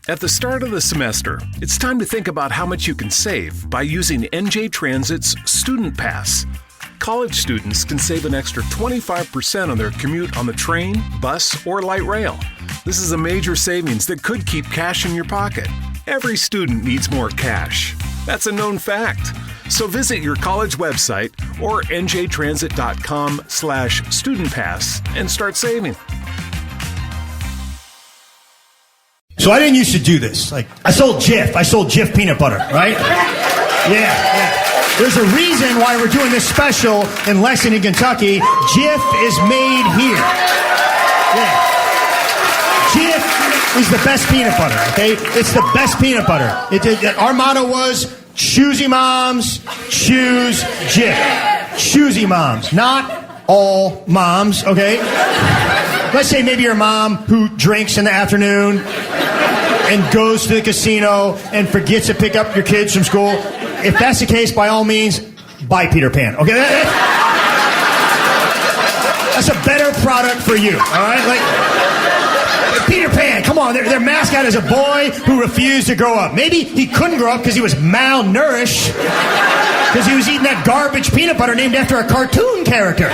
At the start of the semester, it's time to think about how much you can save by using NJ Transit's Student Pass. College students can save an extra 25% on their commute on the train, bus, or light rail. This is a major savings that could keep cash in your pocket. Every student needs more cash. That's a known fact. So visit your college website or njtransit.com/studentpass and start saving. So I didn't used to do this. Like, I sold Jif peanut butter, right? Yeah. There's a reason why we're doing this special in Lexington, Kentucky. Jif is made here. Yeah. Jif is the best peanut butter, okay? It's the best peanut butter. Our motto was, choosy moms, choose Jif. Choosy moms, not all moms, okay? Let's say maybe your mom who drinks in the afternoon and goes to the casino and forgets to pick up your kids from school. If that's the case, by all means, buy Peter Pan. Okay, that's a better product for you. All right, like Peter Pan. Come on, their mascot is a boy who refused to grow up. Maybe he couldn't grow up because he was malnourished, because he was eating that garbage peanut butter named after a cartoon character.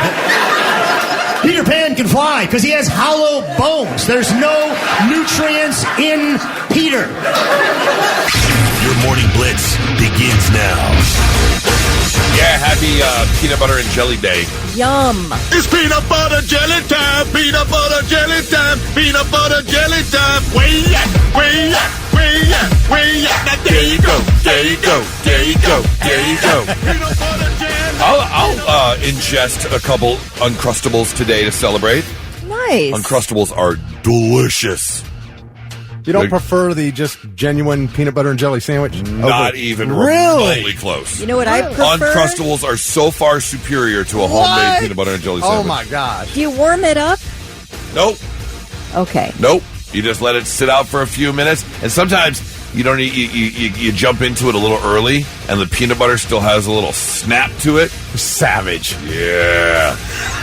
Peter Pan can fly because he has hollow bones. There's no nutrients in Peter. Your morning blitz begins now. Yeah, happy peanut butter and jelly day. Yum. It's peanut butter jelly time. Peanut butter jelly time. Peanut butter jelly time. Way up, way up, way up, way up. Now there you go, there you go, there you go, there you go. Peanut butter jelly. I'll ingest a couple Uncrustables today to celebrate. Nice. Uncrustables are delicious. You don't prefer the just genuine peanut butter and jelly sandwich? Not even remotely close. You know what I prefer? Uncrustables are so far superior to a homemade peanut butter and jelly sandwich. Oh my gosh. Do you warm it up? Nope. Okay. Nope. You just let it sit out for a few minutes, and sometimes you don't. You jump into it a little early, and the peanut butter still has a little snap to it. Savage. Yeah.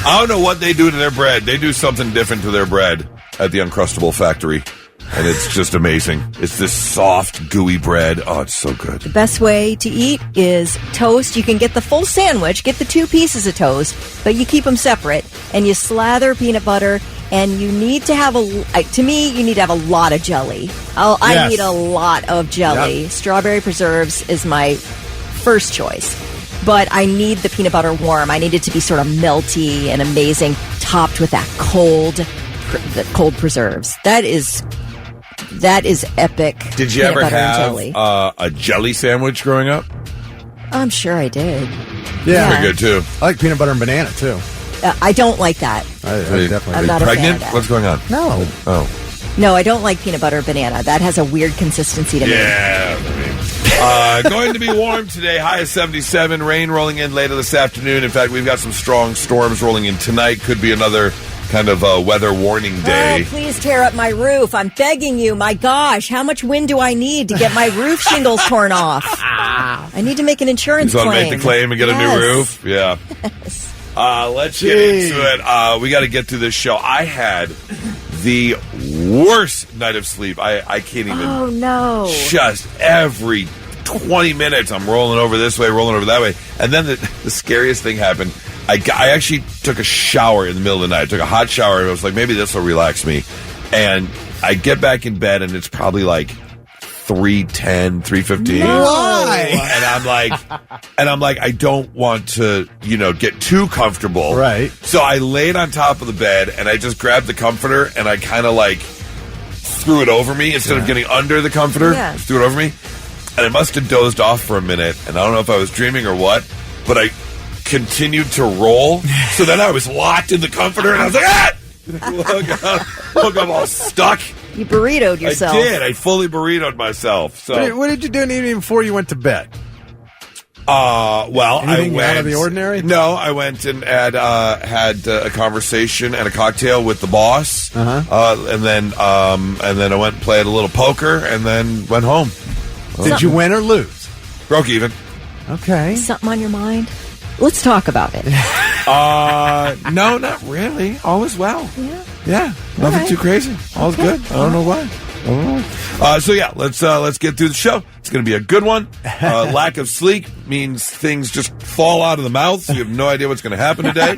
I don't know what they do to their bread. They do something different to their bread at the Uncrustable factory, and it's just amazing. It's this soft, gooey bread. Oh, it's so good. The best way to eat is toast. You can get the full sandwich, get the 2 pieces of toast, but you keep them separate, and you slather peanut butter. And you need to have to me, you need to have a lot of jelly. I need a lot of jelly. Yep. Strawberry preserves is my first choice. But I need the peanut butter warm. I need it to be sort of melty and amazing, topped with that cold preserves. That is epic. Did you ever have a jelly sandwich growing up? I'm sure I did. Yeah. Pretty good, too. I like peanut butter and banana, too. I don't like that. I definitely. I'm not pregnant? a fan of that. What's going on? No. Oh. No, I don't like peanut butter banana. That has a weird consistency to me. Yeah. Going to be warm today. High of 77. Rain rolling in later this afternoon. In fact, we've got some strong storms rolling in tonight. Could be another kind of weather warning day. Oh, please tear up my roof. I'm begging you. My gosh, how much wind do I need to get my roof shingles torn off? I need to make an insurance claim. You claim. want to make the claim and get a new roof? Yeah. Yes. Let's get into it. We got to get through this show. I had the worst night of sleep. I can't even. Oh, no. Just every 20 minutes, I'm rolling over this way, rolling over that way. And then the scariest thing happened. I actually took a shower in the middle of the night. I took a hot shower, and I was like, maybe this will relax me. And I get back in bed, and it's probably like 3:10, 3:15. Why? And I'm like, I don't want to, get too comfortable. Right. So I laid on top of the bed, and I just grabbed the comforter, and I kind of threw it over me instead of getting under the comforter. Yeah. Just threw it over me. And I must have dozed off for a minute, and I don't know if I was dreaming or what, but I continued to roll. So then I was locked in the comforter, and I was like, ah! Look, I'm all stuck. You burritoed yourself. I did. I fully burritoed myself. So What did you do in the evening before you went to bed? Well, Anything I went out of the ordinary. No, I went and had a conversation and a cocktail with the boss, and then I went and played a little poker, and then went home. Did you win or lose? Broke even. Okay. Something on your mind? Let's talk about it. No, not really. All is well. Yeah. Yeah, nothing right. too crazy. All's good. I don't know why. So yeah, let's get through the show. It's going to be a good one. Lack of sleep means things just fall out of the mouth. So you have no idea what's going to happen today.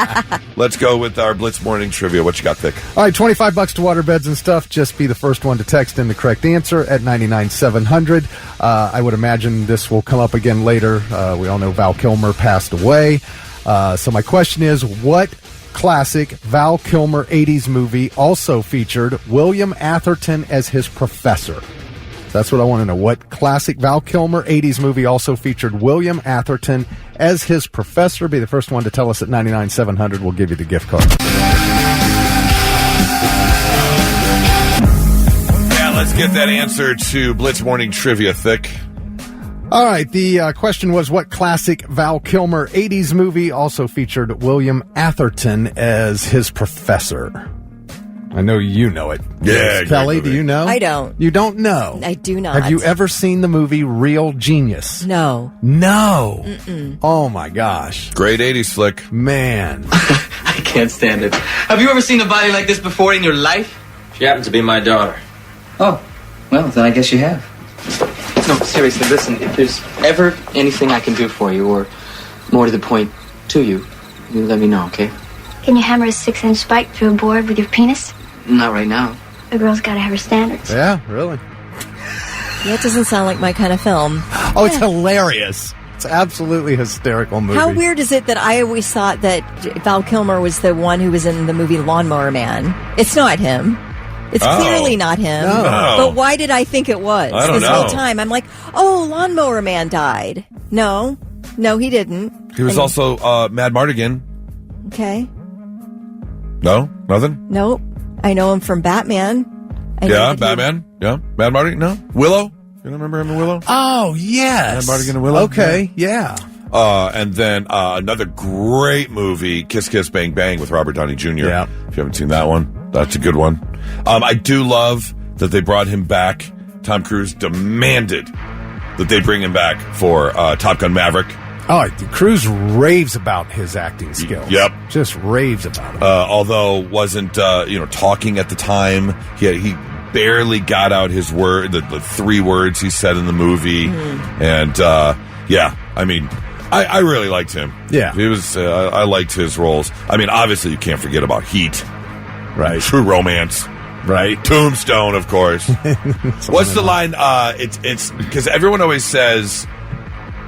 Let's go with our Blitz Morning Trivia. What you got, Vic? All right, $25 to water beds and stuff. Just be the first one to text in the correct answer at 99700. I would imagine this will come up again later. We all know Val Kilmer passed away. So my question is, what classic Val Kilmer 80s movie also featured William Atherton as his professor? That's what I want to know. What classic Val Kilmer 80s movie also featured William Atherton as his professor? Be the first one to tell us at 99700. We'll give you the gift card. Yeah, let's get that answer to Blitz Morning Trivia, Thick. All right, the question was, what classic Val Kilmer 80s movie also featured William Atherton as his professor? I know you know it. Yeah, Kelly, do you know? I don't. You don't know? I do not. Have you ever seen the movie Real Genius? No. No. Mm-mm. Oh, my gosh. Great 80s flick. Man. I can't stand it. Have you ever seen a body like this before in your life? She happens to be my daughter. Oh, well, then I guess you have. No, seriously, listen, if there's ever anything I can do for you, or more to the point, to you, you let me know, okay? Can you hammer a 6-inch spike through a board with your penis? Not right now. A girl's gotta have her standards. Yeah, really. Yeah, it doesn't sound like my kind of film. Oh, it's hilarious. It's absolutely hysterical movie. How weird is it that I always thought that Val Kilmer was the one who was in the movie Lawnmower Man? It's not him. It's clearly not him. No. But why did I think it was? I don't this know. whole time I'm like, oh, Lawnmower Man died. No, he didn't. He was also Mad Mardigan. Okay. No? Nothing? Nope. I know him from Batman. Yeah, Batman. Yeah. Mad Mardigan? No? Willow? You remember him in Willow? Oh, yes. Mad Mardigan and Willow? Okay, yeah. And then another great movie, Kiss Kiss Bang Bang with Robert Downey Jr. Yeah. If you haven't seen that one, that's a good one. I do love that they brought him back. Tom Cruise demanded that they bring him back for Top Gun Maverick. Oh, Cruise raves about his acting skills. Yep. Just raves about it. Although wasn't, talking at the time. He barely got out his word, the 3 words he said in the movie. And, I mean, I really liked him. Yeah. He was, I liked his roles. I mean, obviously you can't forget about Heat. Right. True Romance. Right. Tombstone, of course. What's the line? It's because everyone always says,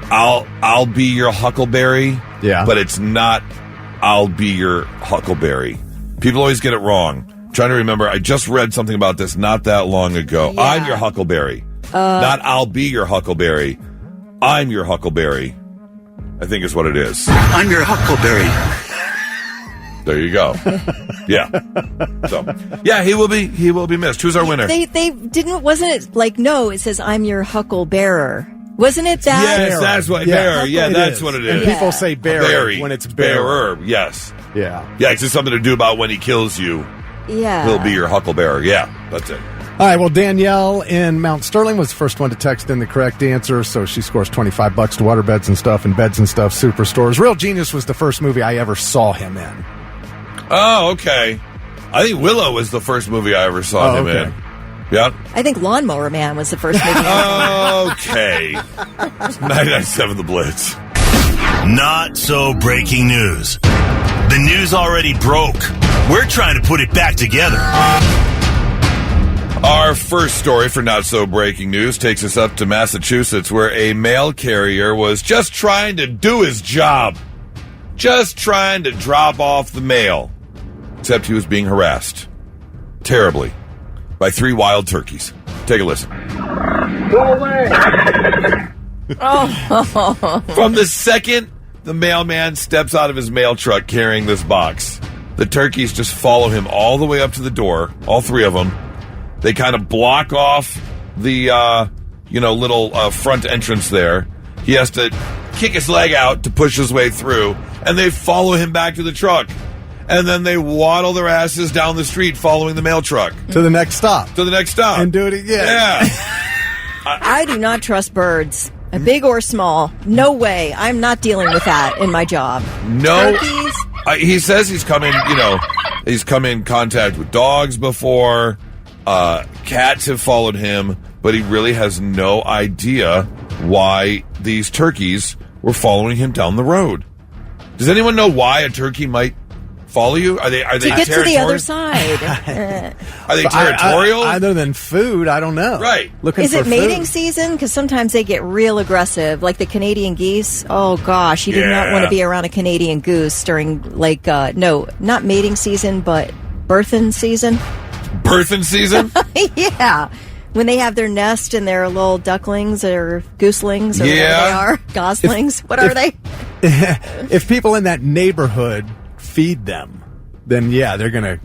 I'll be your Huckleberry. Yeah. But it's not, I'll be your Huckleberry. People always get it wrong. I'm trying to remember. I just read something about this not that long ago. Yeah. I'm your Huckleberry. Not I'll be your Huckleberry. I'm your Huckleberry, I think is what it is. I'm your Huckleberry. There you go. Yeah. So, yeah, he will be missed. Who's our winner? Wasn't it like, no, it says I'm your Hucklebearer. Wasn't it that? Yes, that's what, bearer. Yeah, that's what it is. And people say bearer when it's bearer. Yes. Yeah. Yeah, it's just something to do about when he kills you. Yeah. He'll be your Hucklebearer. Yeah, that's it. All right, well, Danielle in Mount Sterling was the first one to text in the correct answer, so she scores $25 to Water Beds and Stuff and Beds and Stuff Superstores. Real Genius was the first movie I ever saw him in. Oh, okay. I think Willow was the first movie I ever saw him in. Yeah. I think Lawnmower Man was the first movie. Okay. 99.7 The Blitz. Not so breaking news. The news already broke. We're trying to put it back together. Our first story for Not So Breaking News takes us up to Massachusetts, where a mail carrier was just trying to do his job. Just trying to drop off the mail. Except he was being harassed. Terribly. By 3 wild turkeys. Take a listen. Go away! From the second the mailman steps out of his mail truck carrying this box, the turkeys just follow him all the way up to the door, all 3 of them. They kind of block off the, little front entrance there. He has to kick his leg out to push his way through, and they follow him back to the truck. And then they waddle their asses down the street following the mail truck. To the next stop. And do it again. Yeah. I do not trust birds, big or small. No way. I'm not dealing with that in my job. No. Turkeys? He says he's come in, he's come in contact with dogs before. Cats have followed him, but he really has no idea why these turkeys were following him down the road. Does anyone know why a turkey might follow you? Are they to get to the other side? Are they territorial? Other than food, I don't know. Right. Is it mating season? Because sometimes they get real aggressive, like the Canadian geese. Oh gosh, you do not want to be around a Canadian goose during no, not mating season, but birthing season. Birthing season? Yeah. When they have their nest and their little ducklings or gooselings or whatever they are. Goslings. What are they? If people in that neighborhood feed them, then they're going to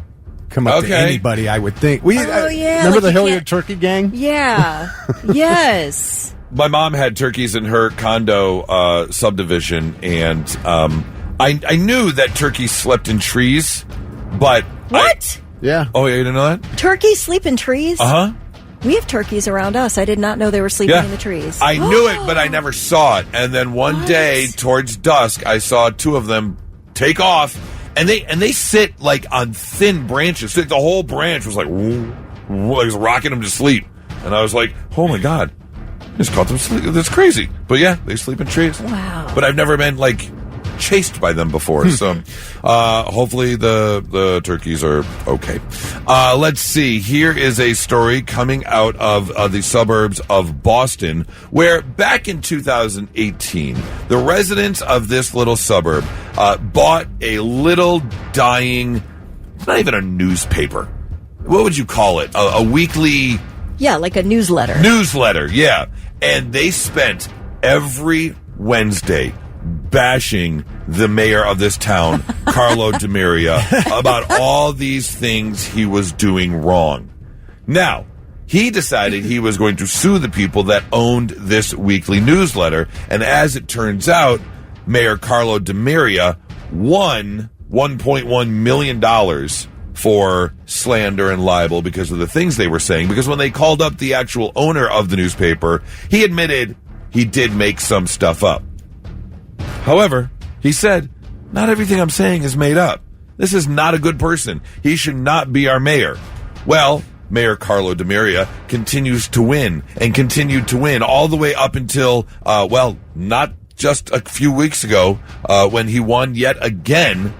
come up to anybody, I would think. Remember the Hilliard Turkey Gang? Yeah. Yes. My mom had turkeys in her condo subdivision, and I knew that turkeys slept in trees, but... What? Yeah. Oh, yeah, you didn't know that? Turkeys sleep in trees? Uh-huh. We have turkeys around us. I did not know they were sleeping in the trees. I knew it, but I never saw it. And then one day, towards dusk, I saw two of them take off, and they sit like on thin branches. So the whole branch was like, was rocking them to sleep. And I was like, oh my God, I just caught them sleep. That's crazy. But yeah, they sleep in trees. Wow. But I've never been chased by them before. So hopefully the turkeys are okay. Let's see. Here is a story coming out of the suburbs of Boston, where back in 2018, the residents of this little suburb bought a little dying, it's not even a newspaper. What would you call it? A weekly... Yeah, like a newsletter. Newsletter, yeah. And they spent every Wednesday bashing the mayor of this town, Carlo Demiria, about all these things he was doing wrong. Now, he decided he was going to sue the people that owned this weekly newsletter, and as it turns out, Mayor Carlo Demiria won $1.1 million for slander and libel because of the things they were saying, because when they called up the actual owner of the newspaper, he admitted he did make some stuff up. However, he said, not everything I'm saying is made up. This is not a good person. He should not be our mayor. Well, Mayor Carlo Demiria continues to win and continued to win all the way up until, not just a few weeks ago when he won yet again.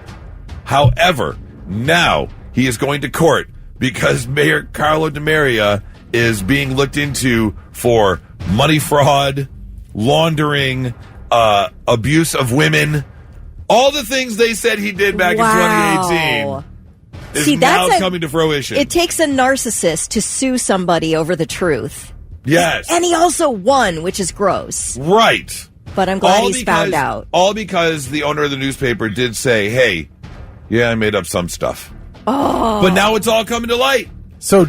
However, now he is going to court because Mayor Carlo Demiria is being looked into for money fraud, laundering, abuse of women, all the things they said he did back in 2018 is now coming to fruition. It takes a narcissist to sue somebody over the truth. Yes. And he also won, which is gross. Right. But I'm glad he's found out. All because the owner of the newspaper did say, hey, I made up some stuff. Oh. But now it's all coming to light. So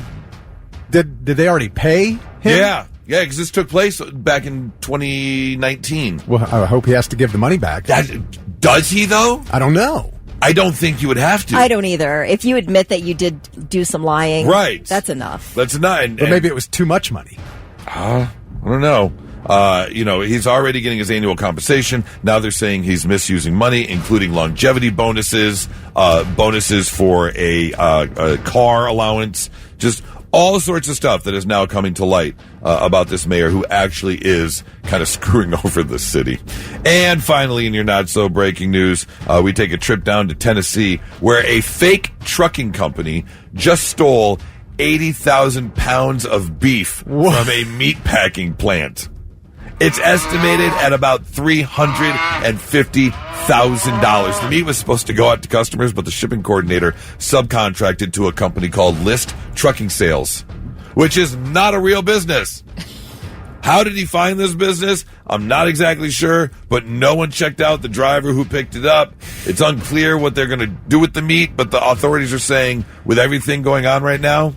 did they already pay him? Yeah. Yeah, because this took place back in 2019. Well, I hope he has to give the money back. Does he, though? I don't know. I don't think you would have to. I don't either. If you admit that you did do some lying, right, that's enough. That's enough. But maybe it was too much money. I don't know. He's already getting his annual compensation. Now they're saying he's misusing money, including longevity bonuses, bonuses for a car allowance, just all sorts of stuff that is now coming to light about this mayor who actually is kind of screwing over the city. And finally, in your not-so-breaking news, we take a trip down to Tennessee where a fake trucking company just stole 80,000 pounds of beef from a meatpacking plant. It's estimated at about $350,000. The meat was supposed to go out to customers, but the shipping coordinator subcontracted to a company called List Trucking Sales, which is not a real business. How did he find this business? I'm not exactly sure, but no one checked out the driver who picked it up. It's unclear what they're going to do with the meat, but the authorities are saying with everything going on right now,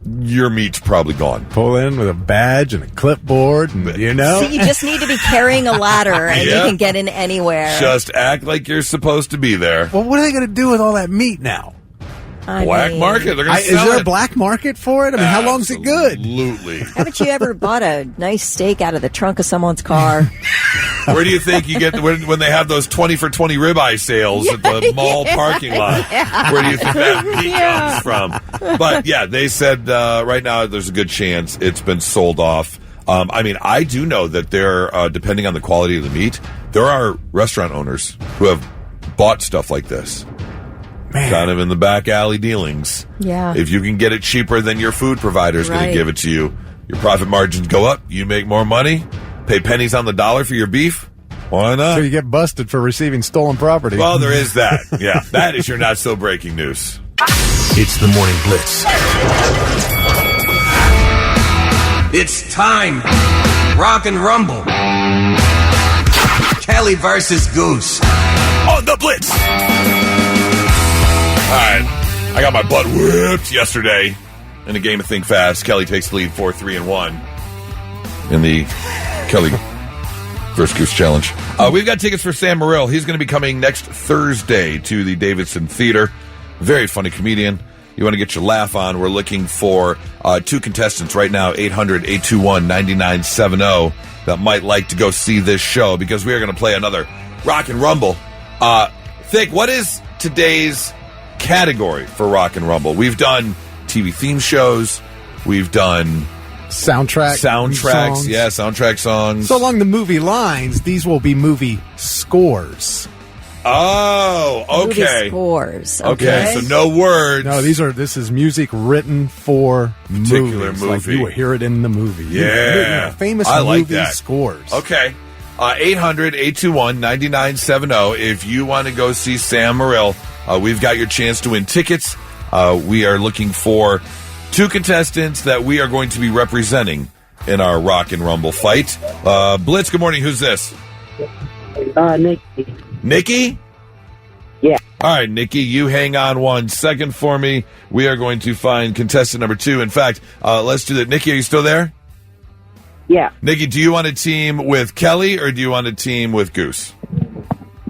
your meat's probably gone. Pull in with a badge and a clipboard, and So you just need to be carrying a ladder, and you can get in anywhere. Just act like you're supposed to be there. Well, what are they going to do with all that meat now? Black market? They're going to Is sell there it. a black market for it? I mean, how long is it good? Absolutely. Haven't you ever bought a nice steak out of the trunk of someone's car? Where do you think you get when they have those 20 for 20 ribeye sales at the mall parking lot? Yeah. Where do you think that meat comes from? But yeah, they said right now there's a good chance it's been sold off. I mean, I do know that there, depending on the quality of the meat, there are restaurant owners who have bought stuff like this. Man. Kind of in the back alley dealings. Yeah. If you can get it cheaper than your food provider is going Right. to give it to you, your profit margins go up, you make more money, pay pennies on the dollar for your beef. Why not? So you get busted for receiving stolen property. Well, there is that. Yeah, that is your not so breaking news. It's the Morning Blitz. It's time. Rock and Rumble. Kelly versus Goose. On the Blitz. All right, I got my butt whipped yesterday in a game of Think Fast. Kelly takes the lead 4-3-1 in the Kelly versus Goose Challenge. We've got tickets for Sam Morril. He's going to be coming next Thursday to the Davidson Theater. Very funny comedian. You want to get your laugh on. We're looking for 2 contestants right now, 800-821-9970, that might like to go see this show because we are going to play another Rock and Rumble. Thick, what is today's category for Rock and Rumble? We've done TV theme shows. We've done soundtracks. Songs. Yeah, soundtrack songs. So along the movie lines, these will be movie scores. Oh, okay. Movie scores. Okay, so no words. No, this is music written for Particular movies. movie. Like you will hear it in the movie. Yeah. Famous I like movie that. scores. Okay. 800-821-9970. If you want to go see Sam Morril, we've got your chance to win tickets. We are looking for 2 contestants that we are going to be representing in our Rock and Rumble fight. Blitz, good morning. Who's this? Nikki. Nikki? Yeah. All right, Nikki, you hang on 1 second for me. We are going to find contestant number 2. In fact, let's do that. Nikki, are you still there? Yeah. Nikki, do you want to team with Kelly or do you want to team with Goose?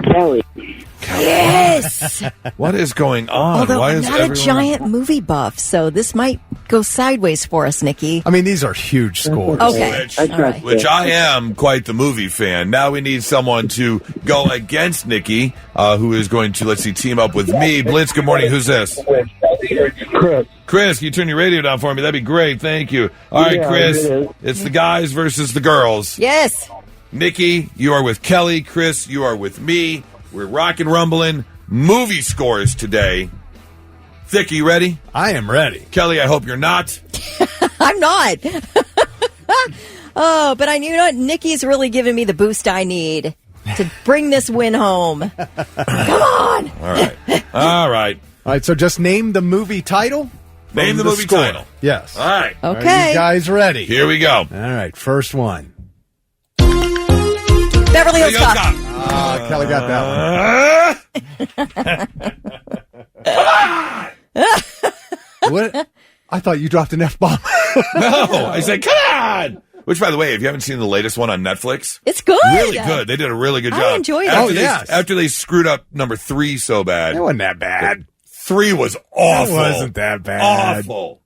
Kelly. Yes. What is going on? Although Why I'm is not everyone... a giant movie buff, so this might go sideways for us, Nikki. I mean, these are huge scores. Okay. Which, All right. which I am quite the movie fan. Now we need someone to go against Nikki, who is going to, let's see, team up with me. Blitz, good morning. Who's this? Chris. Chris, can you turn your radio down for me? That'd be great. Thank you. All right, Yeah, Chris, it is. it's the guys versus the girls. Yes. Nikki, you are with Kelly. Chris, you are with me. We're rock and rumbling. Movie scores today. Thick, you ready? I am ready. Kelly, I hope you're not. I'm not. Oh, but I knew what Nikki's really giving me the boost I need to bring this win home. Come on. All right. All right. All right, so just name the movie title. Name the from movie score. title. Yes. All right. Are Okay. you guys ready? Here we go. All right, first one. Beverly Hills Cop. Kelly got that one. What? I thought you dropped an F-bomb. No, I said, come on. Which, by the way, if you haven't seen the latest one on Netflix, It's good. really good. They did a really good job. I enjoyed it. After Oh, they- yes. After they screwed up number 3 so bad. It wasn't that bad. 3 was awful. It wasn't that bad. Awful.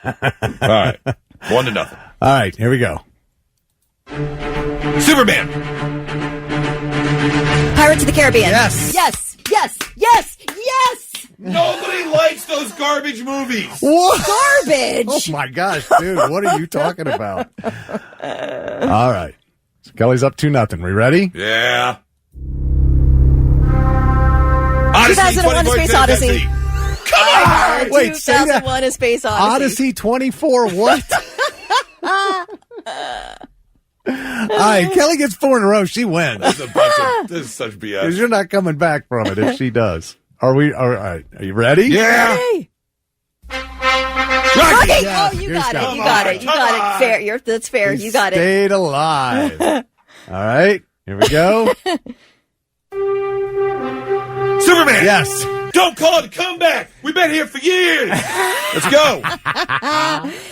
All right. 1-0. All right, here we go. Superman. Pirates of the Caribbean. Yes. Yes. Yes. Yes. Yes. Nobody likes those garbage movies. What? Garbage. Oh, my gosh, dude. What are you talking about? All right. So Kelly's up 2-0. We ready? Yeah. Odyssey, 2001: A Space Odyssey. Come on. Wait, say that. 2001: A Space Odyssey. Odyssey 24, what? All right, Kelly gets 4 in a row. She wins. This is such BS. Because you're not coming back from it if she does. All right. Are you ready? Yeah. Hey. Rocky. Yeah, Oh, you here's got it. Scott. You got it. You got it. Fair. That's fair. You got it. Stayed alive. All right, here we go. Superman. Yes. Don't call it a comeback. We've been here for years. Let's go.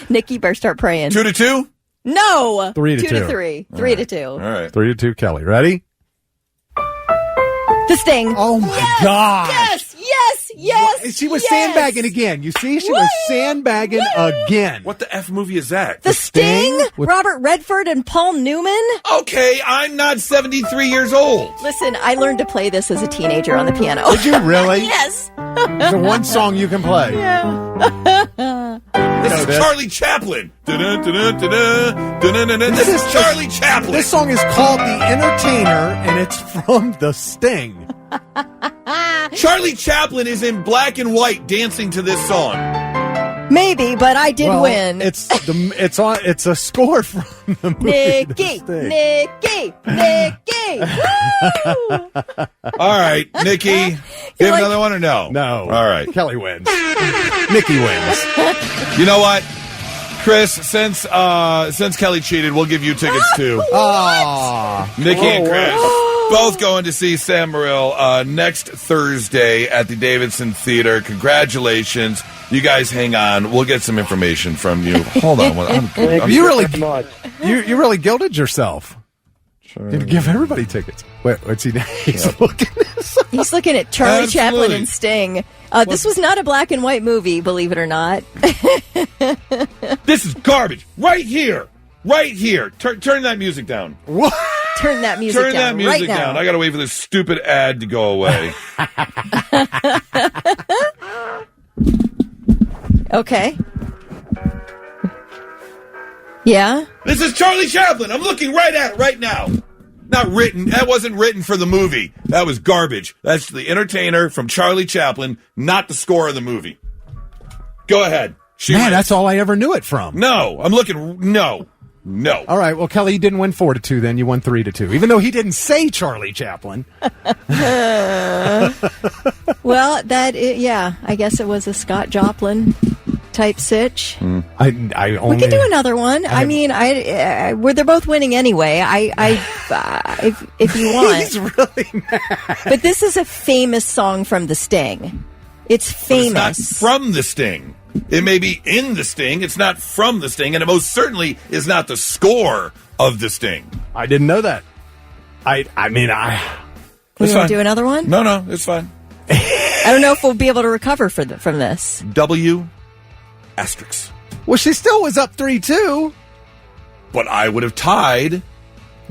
Nikki, better start praying. 2-2. No. 3-2. 2-3. 3-2. All right. 3-2, Kelly. Ready? The Sting. Oh, my God. Yes. Yes. Yes. She was sandbagging again. You see, she was sandbagging again. What the F movie is that? The Sting? Robert Redford and Paul Newman? Okay, I'm not 73 years old. Listen, I learned to play this as a teenager on the piano. Did you really? Yes. It's the one song you can play. Yeah. This is Charlie Chaplin. This is Charlie Chaplin. This song is called The Entertainer, and it's from The Sting. Charlie Chaplin is in black and white dancing to this song. Maybe, but I did win. It's a score from the movie. Nikki. Woo! All right, Nikki. You have another one or no? No. All right. Kelly wins. Nikki wins. You know what? Chris, since Kelly cheated, we'll give you tickets too. Nikki and Chris both going to see Sam Morril next Thursday at the Davidson Theater. Congratulations. You guys hang on. We'll get some information from you. Hold on. You really guilted yourself. Sure. You'd give everybody tickets. What's he doing? He's looking at Charlie Chaplin and Sting. This was not a black and white movie, believe it or not. This is garbage. Right here. Turn that music down. What? Turn that music down right now. I got to wait for this stupid ad to go away. Okay. Yeah? This is Charlie Chaplin. I'm looking right at it right now. Not written. That wasn't written for the movie. That was garbage. That's The Entertainer from Charlie Chaplin, not the score of the movie. Go ahead. That's all I ever knew it from. No. I'm looking. No. All right. Well, Kelly, you didn't win 4-2 then. You won 3-2. Even though he didn't say Charlie Chaplin. Well, I guess it was a Scott Joplin type sitch. We can do another one. They're both winning anyway. If you want. He's really mad. But this is a famous song from The Sting. It's famous. It's not from The Sting. It may be in The Sting. It's not from The Sting, and it most certainly is not the score of The Sting. I didn't know that. We want to do another one? No, it's fine. I don't know if we'll be able to recover from this. W***. Well, she still was up 3-2. But I would have tied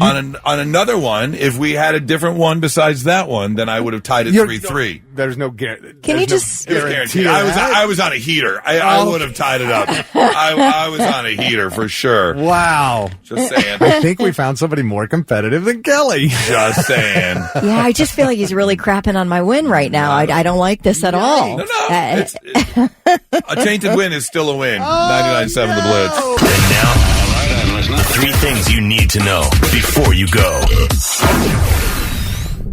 on another one. If we had a different one besides that one, then I would have tied it 3-3. There's no guarantee. Can you just guarantee? I was on a heater. I would have tied it up. I was on a heater for sure. Wow. Just saying. I think we found somebody more competitive than Kelly. Just saying. Yeah, I just feel like he's really crapping on my win right now. I don't like this at all. No. A tainted win is still a win. 99.7 The Blitz. And now, 3 things you need to know before you go.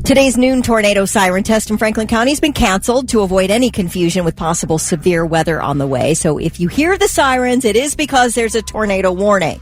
Today's noon tornado siren test in Franklin County has been canceled to avoid any confusion with possible severe weather on the way. So if you hear the sirens, it is because there's a tornado warning.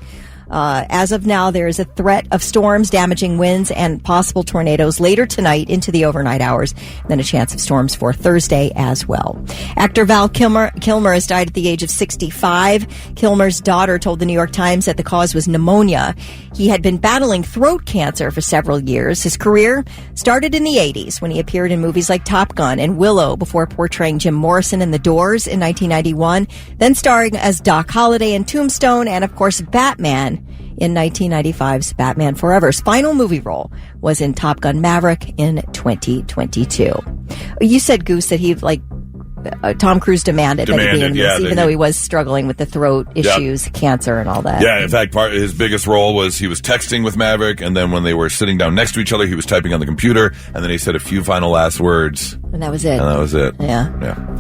As of now, there is a threat of storms, damaging winds, and possible tornadoes later tonight into the overnight hours. Then a chance of storms for Thursday as well. Actor Val Kilmer has died at the age of 65. Kilmer's daughter told the New York Times that the cause was pneumonia. He had been battling throat cancer for several years. His career started in the 80s when he appeared in movies like Top Gun and Willow before portraying Jim Morrison in The Doors in 1991, then starring as Doc Holliday in Tombstone, and of course Batman in 1995's Batman Forever's final movie role was in Top Gun Maverick in 2022. You said, Goose, that he Tom Cruise demanded that he be in this, even though he was struggling with the throat issues, cancer, and all that. Yeah, in fact, his biggest role was he was texting with Maverick, and then when they were sitting down next to each other, he was typing on the computer, and then he said a few final last words. And that was it. Yeah.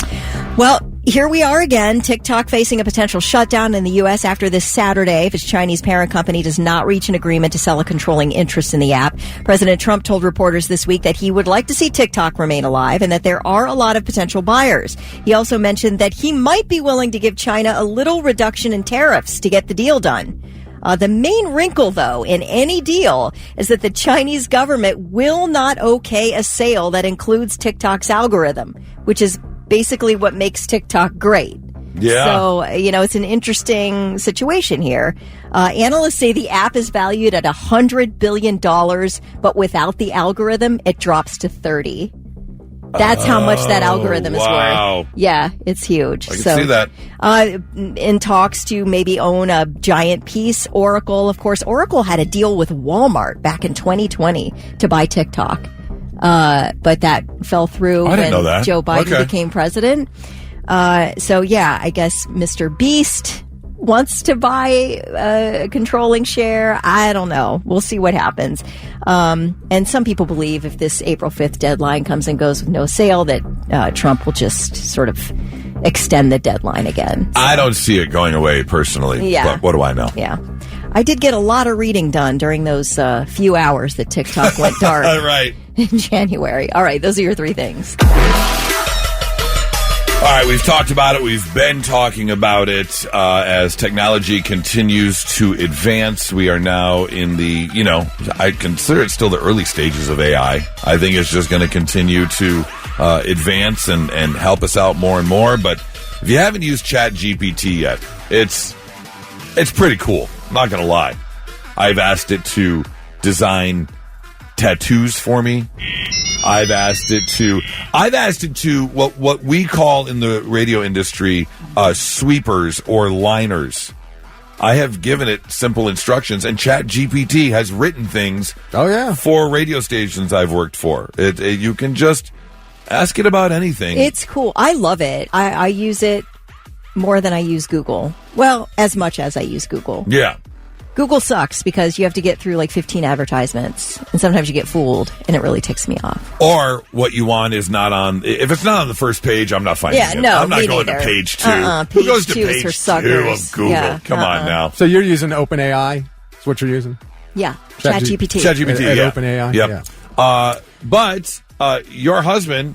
Well, here we are again. TikTok facing a potential shutdown in the U.S. after this Saturday if its Chinese parent company does not reach an agreement to sell a controlling interest in the app. President Trump told reporters this week that he would like to see TikTok remain alive and that there are a lot of potential buyers. He also mentioned that he might be willing to give China a little reduction in tariffs to get the deal done. The main wrinkle, though, in any deal is that the Chinese government will not okay a sale that includes TikTok's algorithm, which is basically what makes TikTok great. Yeah. So, it's an interesting situation here. Analysts say the app is valued at $100 billion, but without the algorithm, it drops to 30. That's how much that algorithm is wow. worth. Yeah, it's huge. I can see that. In talks to maybe own a giant piece, Oracle, of course. Oracle had a deal with Walmart back in 2020 to buy TikTok. But that fell through when Joe Biden became president. So yeah, I guess Mr. Beast wants to buy a controlling share. I don't know. We'll see what happens. And some people believe if this April 5th deadline comes and goes with no sale, that Trump will just sort of extend the deadline again. I don't see it going away personally. Yeah. But what do I know? Yeah. I did get a lot of reading done during those few hours that TikTok went dark. Right. In January. All right. Those are your three things. All right, we've talked about it. We've been talking about it as technology continues to advance. We are now in the, I consider it still the early stages of AI. I think it's just going to continue to advance and help us out more and more. But if you haven't used ChatGPT yet, it's pretty cool. I'm not going to lie. I've asked it to design tattoos for me. I've asked it to what we call in the radio industry sweepers or liners. I have given it simple instructions, and ChatGPT has written things for radio stations I've worked for. You can just ask it about anything. It's cool. I love it. I use it more than I use Google. Well, as much as I use Google. Yeah. Google sucks because you have to get through like 15 advertisements, and sometimes you get fooled, and it really ticks me off. Or what you want is not on. If it's not on the first page, I'm not finding it. No, I'm not going neither. to page 2. Who goes to page 2 page is for 2 suckers. of Google? Yeah, Come on now. So you're using OpenAI? Is what you're using? Yeah, ChatGPT. ChatGPT, at OpenAI? Yep. Yeah. But your husband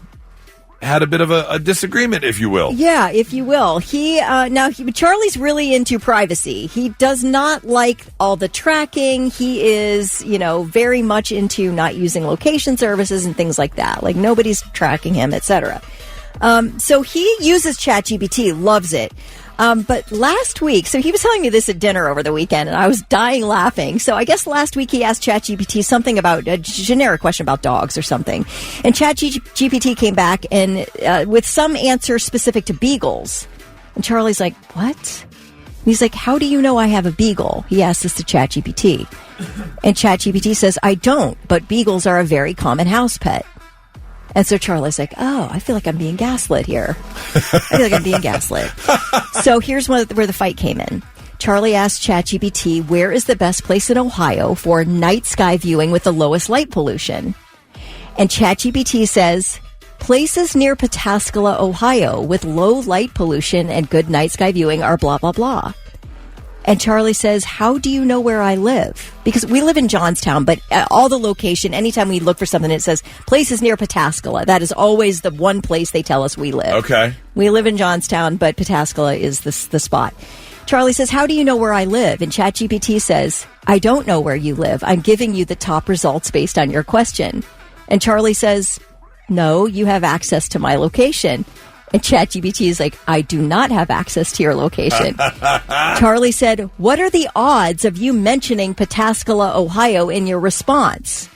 had a bit of a disagreement, if you will. Yeah, if you will. Charlie's really into privacy. He does not like all the tracking. He is, very much into not using location services and things like that. Like nobody's tracking him, etc. So he uses ChatGPT, loves it. But last week, so he was telling me this at dinner over the weekend, and I was dying laughing. So I guess last week he asked ChatGPT something about a generic question about dogs or something. And ChatGPT came back and with some answer specific to beagles. And Charlie's like, what? And he's like, how do you know I have a beagle? He asked this to ChatGPT. And ChatGPT says, I don't, but beagles are a very common house pet. And so Charlie's like, oh, I feel like I'm being gaslit here. So here's where the fight came in. Charlie asked ChatGPT, where is the best place in Ohio for night sky viewing with the lowest light pollution? And ChatGPT says, places near Pataskala, Ohio with low light pollution and good night sky viewing are blah, blah, blah. And Charlie says, how do you know where I live? Because we live in Johnstown, but all the location, anytime we look for something, it says places near Pataskala. That is always the one place they tell us we live. Okay. We live in Johnstown, but Pataskala is the spot. Charlie says, how do you know where I live? And ChatGPT says, I don't know where you live. I'm giving you the top results based on your question. And Charlie says, no, you have access to my location. And ChatGPT is like, I do not have access to your location. Charlie said, what are the odds of you mentioning Pataskala, Ohio in your response?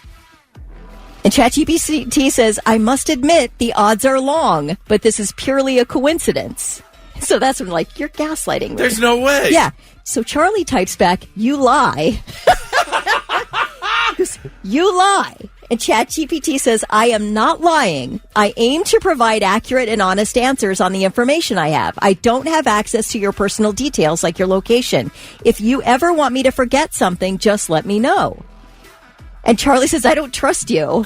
And ChatGPT says, I must admit the odds are long, but this is purely a coincidence. So that's when, like, you're gaslighting me. There's no way. Yeah. So Charlie types back, you lie. You lie. And ChatGPT says, I am not lying. I aim to provide accurate and honest answers on the information I have. I don't have access to your personal details like your location. If you ever want me to forget something, just let me know. And Charlie says, I don't trust you.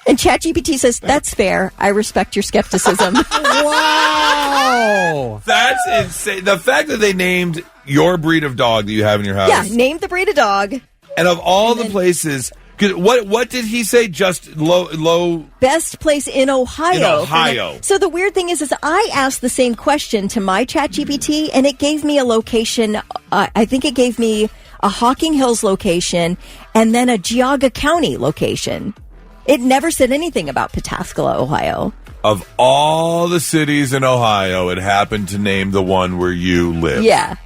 And ChatGPT says, that's fair. I respect your skepticism. Wow. That's insane. The fact that they named your breed of dog that you have in your house. Yeah, named the breed of dog. And of all the places... What did he say? Just low best place in Ohio. In Ohio. So the weird thing is I asked the same question to my ChatGPT, and it gave me a location. I think it gave me a Hocking Hills location and then a Geauga County location. It never said anything about Pataskala, Ohio. Of all the cities in Ohio, it happened to name the one where you live. Yeah.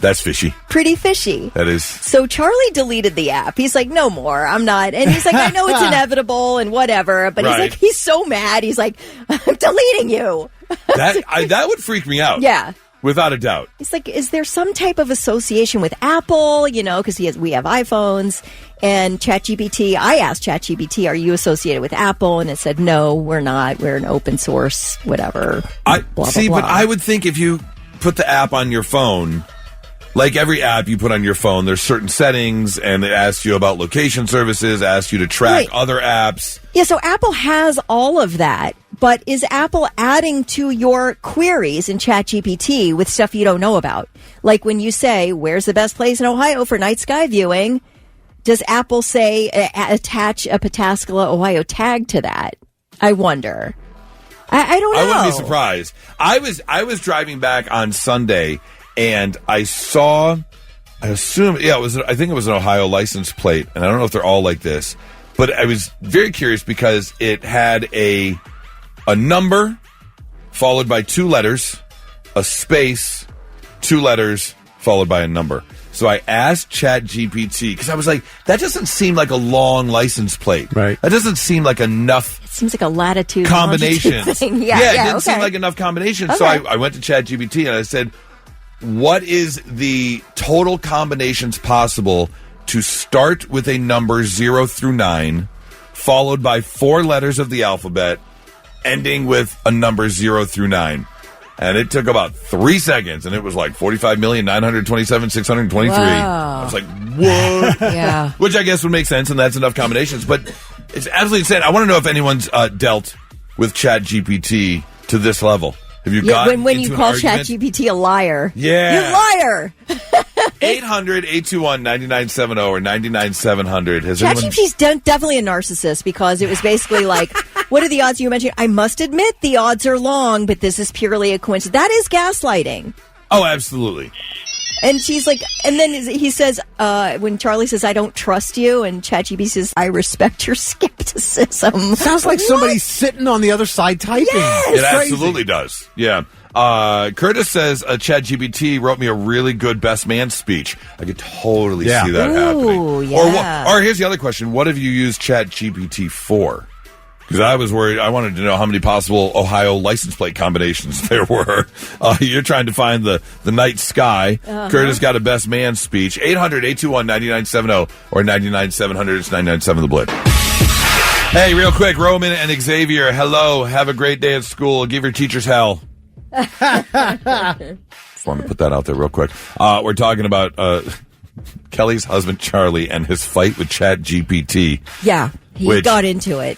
That's fishy. Pretty fishy. That is. So Charlie deleted the app. He's like, no more. I'm not. And he's like, I know it's inevitable and whatever. But Right. he's so mad. He's like, I'm deleting you. That would freak me out. Yeah. Without a doubt. He's like, is there some type of association with Apple? Because we have iPhones and ChatGPT. I asked ChatGPT, are you associated with Apple? And it said, no, we're not. We're an open source, whatever. Blah, blah, blah. But I would think if you put the app on your phone, like every app you put on your phone, there's certain settings, and it asks you about location services, asks you to track other apps. Yeah, so Apple has all of that. But is Apple adding to your queries in ChatGPT with stuff you don't know about? Like when you say, where's the best place in Ohio for night sky viewing? Does Apple say attach a Pataskala, Ohio tag to that? I wonder. I don't know. I wouldn't be surprised. I was driving back on Sunday, and I saw, I think it was an Ohio license plate, and I don't know if they're all like this, but I was very curious because it had a number followed by 2 letters, a space, 2 letters followed by a number. So I asked ChatGPT, because I was like, that doesn't seem like a long license plate. Right. That doesn't seem like enough. It seems like a latitude combinations. Thing. Yeah, it didn't seem like enough combinations. Okay. So I went to ChatGPT and I said, what is the total combinations possible to start with a number 0 through 9, followed by 4 letters of the alphabet, ending with a number 0 through 9? And it took about 3 seconds, and it was like 45,927,623. Wow. I was like, what? Yeah. Which I guess would make sense, and that's enough combinations. But it's absolutely insane. I want to know if anyone's dealt with ChatGPT to this level. Have you gotten when into you an call argument? ChatGPT a liar? Yeah, you liar. 800-821-9970 or 99-700. ChatGPT's definitely a narcissist, because it was basically like, what are the odds you mentioned? I must admit the odds are long, but this is purely a coincidence. That is gaslighting. Oh, absolutely. And she's like, and then he says, when Charlie says, I don't trust you, and ChatGPT says, I respect your skepticism. Sounds like somebody's sitting on the other side typing. Yes! It absolutely does. Yeah. Curtis says ChatGPT wrote me a really good best man speech. I could totally see that happening. Yeah. Or here's the other question. What have you used ChatGPT for? Because I was worried. I wanted to know how many possible Ohio license plate combinations there were. You're trying to find the night sky. Uh-huh. Curtis got a best man speech. 800-821-9970 or 99-700. It's 99.7 The Blitz. Hey, real quick, Roman and Xavier, hello. Have a great day at school. Give your teachers hell. Just want to put that out there real quick. We're talking about Kelly's husband, Charlie, and his fight with ChatGPT. Yeah, he got into it.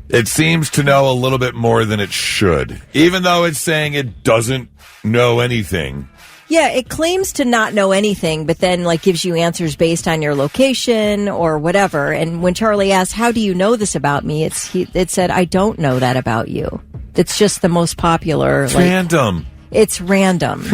It seems to know a little bit more than it should, even though it's saying it doesn't know anything. Yeah, it claims to not know anything, but then gives you answers based on your location or whatever. And when Charlie asked, how do you know this about me? It said, I don't know that about you. It's just the most popular. It's random. It's random.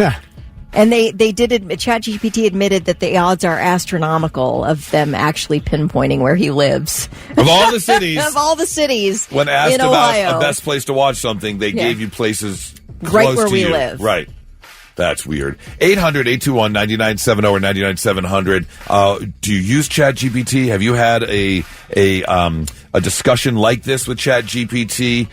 And they did admit, ChatGPT admitted that the odds are astronomical of them actually pinpointing where he lives. Of all the cities. Of all the cities. When asked in about Ohio. a best place to watch something, they gave you places close right where to we you. live. Right. That's weird. 800-821-9970 or 99-700. Do you use ChatGPT? Have you had a discussion like this with ChatGPT?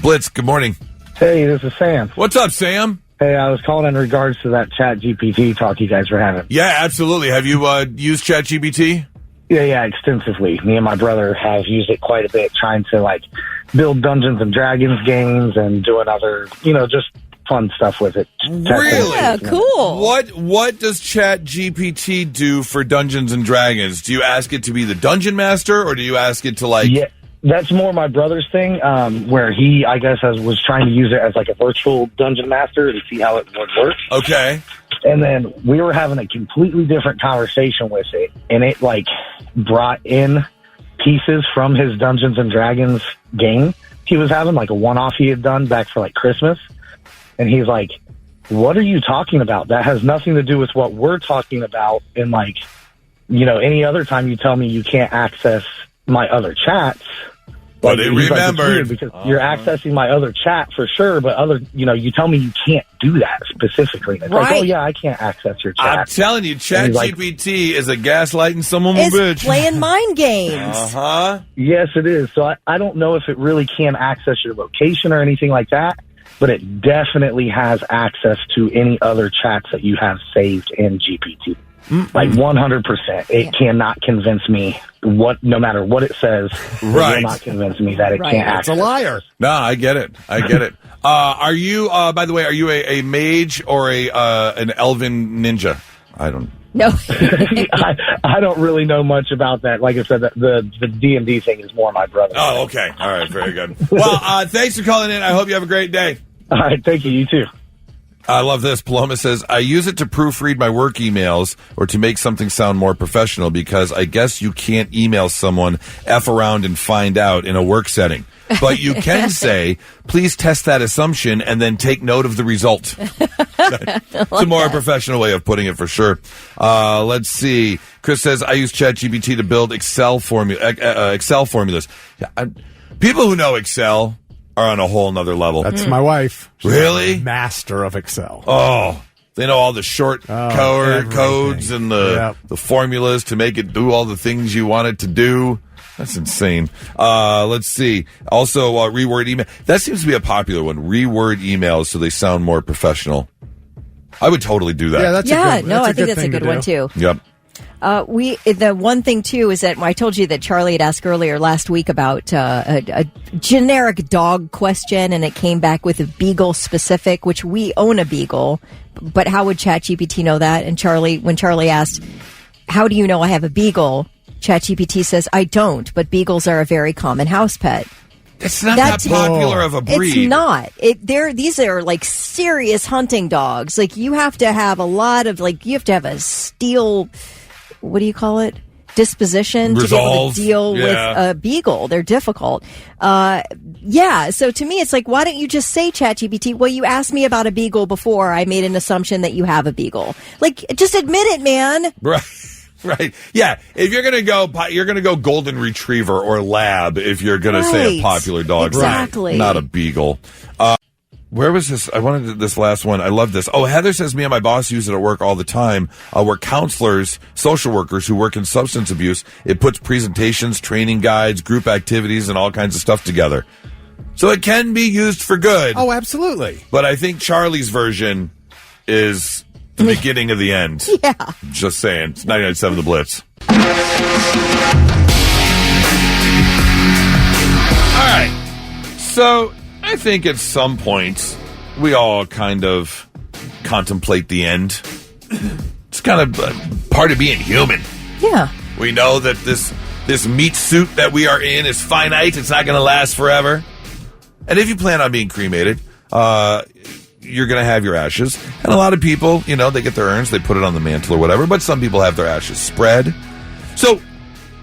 Blitz, good morning. Hey, this is Sam. What's up, Sam? Hey, I was calling in regards to that ChatGPT talk you guys were having. Yeah, absolutely. Have you used ChatGPT? Yeah, extensively. Me and my brother have used it quite a bit, trying to build Dungeons and Dragons games and doing other, just fun stuff with it. Really? Yeah, cool. What does ChatGPT do for Dungeons and Dragons? Do you ask it to be the dungeon master, or do you ask it to Yeah, that's more my brother's thing, where he, I guess, was trying to use it as a virtual dungeon master to see how it would work. Okay. And then we were having a completely different conversation with it, and it brought in pieces from his Dungeons and Dragons game he was having, a one-off he had done back for Christmas. And he's like, what are you talking about? That has nothing to do with what we're talking about. And any other time you tell me you can't access my other chats, But it he's like, "It's remembered. weird because you're accessing my other chat for sure, but you tell me you can't do that specifically. And it's like, oh yeah, I can't access your chat. I'm telling you, ChatGPT is a gaslighting someone It's bitch. playing mind games. Yes, it is. So I don't know if it really can access your location or anything like that, but it definitely has access to any other chats that you have saved in GPT. Like 100%. It cannot convince me no matter what it says, it will not convince me that it can't access. It's a liar. No, I get it. Are you, by the way, are you a mage or an elven ninja? I don't. No. I don't really know much about that. Like I said, the D&D thing is more my brother. Oh, okay. All right. Very good. Well, thanks for calling in. I hope you have a great day. All right. Thank you. You too. I love this. Paloma says, I use it to proofread my work emails or to make something sound more professional because I guess you can't email someone F around and find out in a work setting. But you can say, please test that assumption and then take note of the result. It's a more professional way of putting it for sure. Let's see. Chris says, I use ChatGPT to build Excel formulas. People who know Excel are on a whole nother level. That's my wife. She's Really? a master of Excel. Oh, they know all the short codes and the formulas to make it do all the things you want it to do. That's insane. Let's see. Also, reword email. That seems to be a popular one. Reword emails so they sound more professional. I would totally do that. Yeah, I think that's a good one too. Yep. The one thing too is that I told you that Charlie had asked earlier last week about a generic dog question, and it came back with a beagle specific, which we own a beagle. But how would ChatGPT know that? And when Charlie asked, "How do you know I have a beagle?" ChatGPT says, "I don't, but beagles are a very common house pet." It's not that popular of a breed. It's not. These are like serious hunting dogs. Like you have to have a lot of you have to have a steel. What do you call it? Disposition to be able to deal with a beagle. They're difficult. So to me, it's like, why don't you just say, ChatGPT, well, you asked me about a beagle before. I made an assumption that you have a beagle. Like, just admit it, man. Right. Yeah. If you're going to go golden retriever or lab if you're going to say a popular dog. Exactly. Right. Not a beagle. Where was this? I wanted this last one. I love this. Oh, Heather says me and my boss use it at work all the time. We're counselors, social workers who work in substance abuse. It puts presentations, training guides, group activities, and all kinds of stuff together. So it can be used for good. Oh, absolutely. But I think Charlie's version is the beginning of the end. Yeah. Just saying. It's 99.7 The Blitz. All right. So I think at some point we all kind of contemplate the end. It's kind of part of being human. Yeah. We know that this meat suit that we are in is finite. It's not going to last forever. And if you plan on being cremated, you're going to have your ashes. And a lot of people, they get their urns, they put it on the mantle or whatever, but some people have their ashes spread. So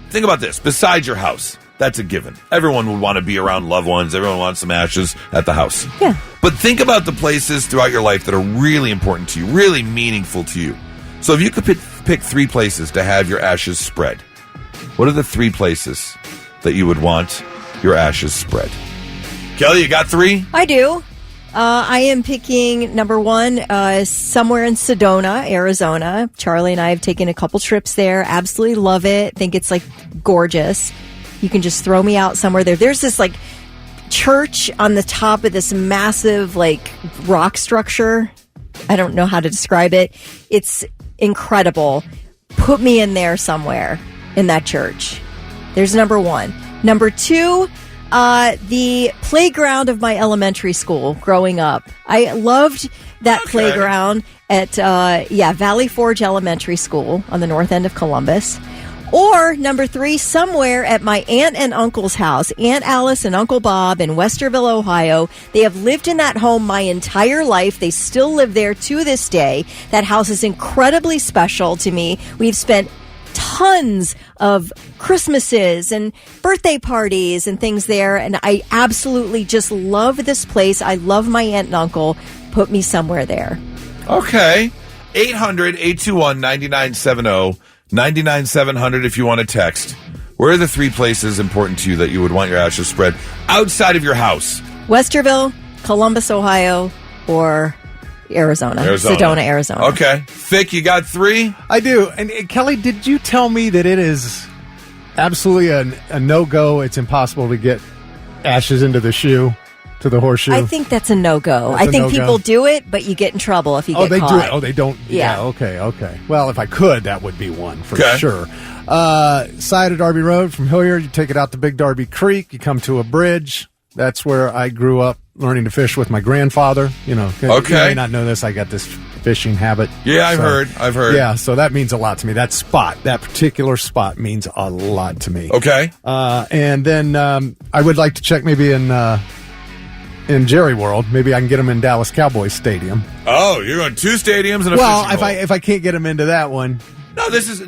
think about this. Besides your house, that's a given. Everyone would want to be around loved ones. Everyone wants some ashes at the house. Yeah. But think about the places throughout your life that are really important to you, really meaningful to you. So if you could pick 3 places to have your ashes spread, what are the 3 places that you would want your ashes spread? Kelly, you got 3? I do. I am picking number 1, somewhere in Sedona, Arizona. Charlie and I have taken a couple trips there. Absolutely love it. Think it's gorgeous. You can just throw me out somewhere there. There's this church on the top of this massive rock structure. I don't know how to describe it. It's incredible. Put me in there somewhere in that church. There's number 1. Number 2, the playground of my elementary school growing up. I loved that playground at Valley Forge Elementary School on the north end of Columbus. Or number 3, somewhere at my aunt and uncle's house, Aunt Alice and Uncle Bob in Westerville, Ohio. They have lived in that home my entire life. They still live there to this day. That house is incredibly special to me. We've spent tons of Christmases and birthday parties and things there, and I absolutely just love this place. I love my aunt and uncle. Put me somewhere there. Okay. 800-821-9970. 99-700 if you want to text. Where are the 3 places important to you that you would want your ashes spread outside of your house? Westerville, Columbus, Ohio, or Arizona. Sedona, Arizona. Okay. Fick, you got 3? I do. And Kelly, did you tell me that it is absolutely a no-go? It's impossible to get ashes into the shoe, to the horseshoe? I think that's a no-go. I think people do it, but you get in trouble if you get they caught. do it. Oh, they don't? Yeah. Okay. Well, if I could, that would be one for Okay. sure. Side of Darby Road from Hilliard, you take it out to Big Darby Creek, you come to a bridge. That's where I grew up learning to fish with my grandfather. You Okay. may not know this. I got this fishing habit. Yeah, I've heard. Yeah, so that means a lot to me. That particular spot means a lot to me. Okay. And then I would like to check maybe in Jerry World. Maybe I can get them in Dallas Cowboys Stadium. Oh, you're going 2 stadiums and a Well, fishing hole. if I can't get them into that one. No, this is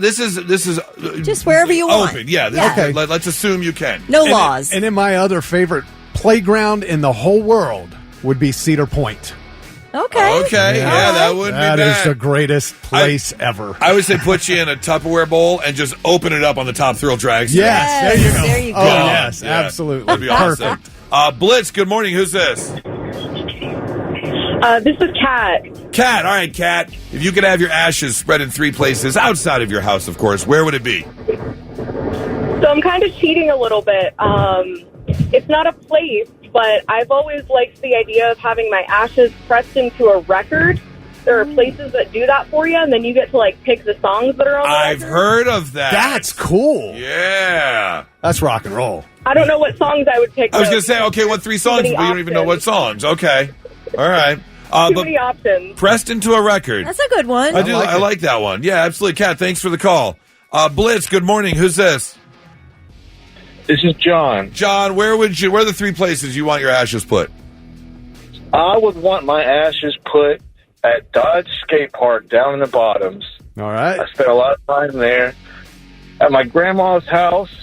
Just wherever you want. open. Yeah. Okay. Let's assume you can. No laws. And then my other favorite playground in the whole world would be Cedar Point. Okay. Okay. Yeah, that wouldn't be bad. That is the greatest place ever. I would say put you in a Tupperware bowl and just open it up on the top thrill drags. Yes, There you go. Oh, yes, Yeah. absolutely. That'd be awesome. Blitz, good morning. Who's this? This is Kat. Kat. All right, Kat. If you could have your ashes spread in 3 places outside of your house, of course, where would it be? So I'm kind of cheating a little bit. It's not a place, but I've always liked the idea of having my ashes pressed into a record. There are places that do that for you, and then you get to pick the songs that are on the I've record. heard of that. That's cool. Yeah. That's rock and roll. I don't know what songs I would pick. I was though. going to say, okay, what 3 songs? But Too you many don't even know what options. songs. Okay. All right. Too But many options. pressed into a record. That's a good one. I like that one. Yeah, absolutely. Kat, thanks for the call. Blitz, good morning. Who's this? This is John. John, where are the 3 places you want your ashes put? I would want my ashes put at Dodge Skate Park down in the Bottoms. All right. I spent a lot of time there. At my grandma's house,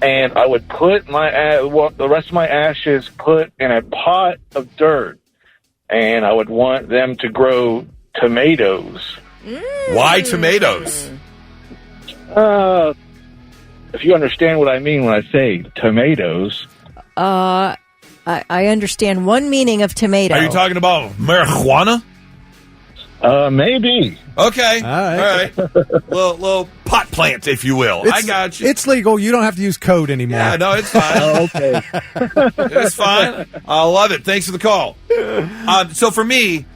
and I would put the rest of my ashes put in a pot of dirt, and I would want them to grow tomatoes. Why tomatoes? If you understand what I mean when I say tomatoes. I understand one meaning of tomato. Are you talking about marijuana? Maybe. Okay. All right. little pot plant, if you will. I got you. It's legal. You don't have to use code anymore. Yeah, no, it's fine. Okay. It's fine. I love it. Thanks for the call. So for me,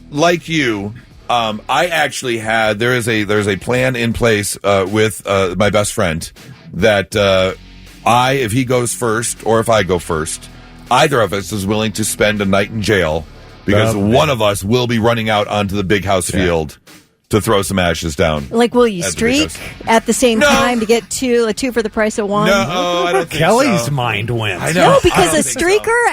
like you, I actually there's a plan in place with my best friend that if he goes first or if I go first, either of us is willing to spend a night in jail because one of us will be running out onto the big house field to throw some ashes down. Will you streak at the same time to get 2 for the price of 1? No, I don't think Kelly's so. mind wins. I know. No, because I a don't think so. streaker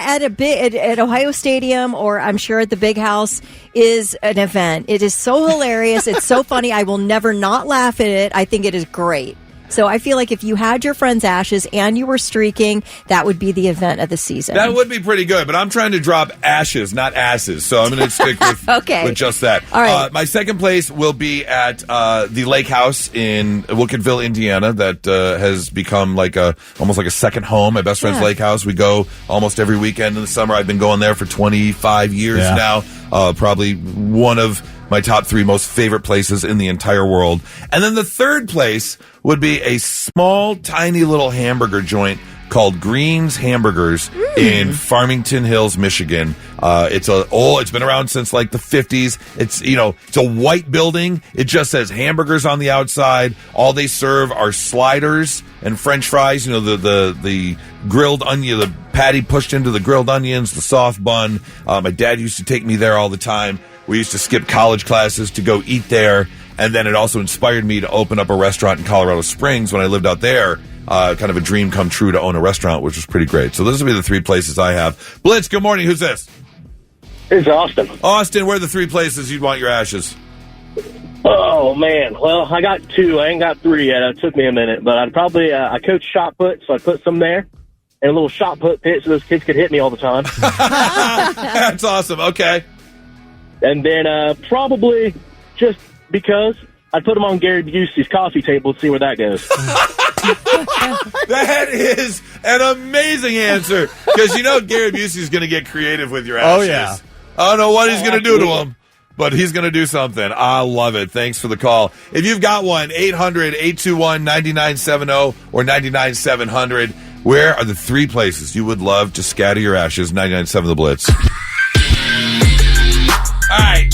at Ohio Stadium, or I'm sure at the Big House, is an event. It is so hilarious. It's so funny. I will never not laugh at it. I think it is great. So I feel like if you had your friend's ashes and you were streaking, that would be the event of the season. That would be pretty good, but I'm trying to drop ashes, not asses. So I'm going to stick with, with just that. All right. My second place will be at the Lake House in Wilkesville, Indiana, that has become almost like a second home. My best friend's lake house. We go almost every weekend in the summer. I've been going there for 25 years now. Probably one of my top 3 most favorite places in the entire world. And then the third place would be a small, tiny little hamburger joint called Green's Hamburgers in Farmington Hills, Michigan. It's been around since the 50s. It's a white building. It just says hamburgers on the outside. All they serve are sliders and French fries. The grilled onion, the patty pushed into the grilled onions, the soft bun. My dad used to take me there all the time. We used to skip college classes to go eat there. And then it also inspired me to open up a restaurant in Colorado Springs when I lived out there. Kind of a dream come true to own a restaurant, which was pretty great. So those would be the 3 places I have. Blitz, good morning. Who's this? It's Austin. Austin, where are the 3 places you'd want your ashes? Oh, man. Well, I got 2. I ain't got 3 yet. It took me a minute. But I'd probably, I coach shot put, so I'd put some there. And a little shot put pit so those kids could hit me all the time. That's awesome. Okay. And then probably just because I'd put them on Gary Busey's coffee table and see where that goes. That is an amazing answer. Because Gary Busey's going to get creative with your ashes. Oh, yeah. I don't know what he's going to do to them, but he's going to do something. I love it. Thanks for the call. If you've got one, 800-821-9970 or 99700. Where are the 3 places you would love to scatter your ashes? 99.7 The Blitz. All right.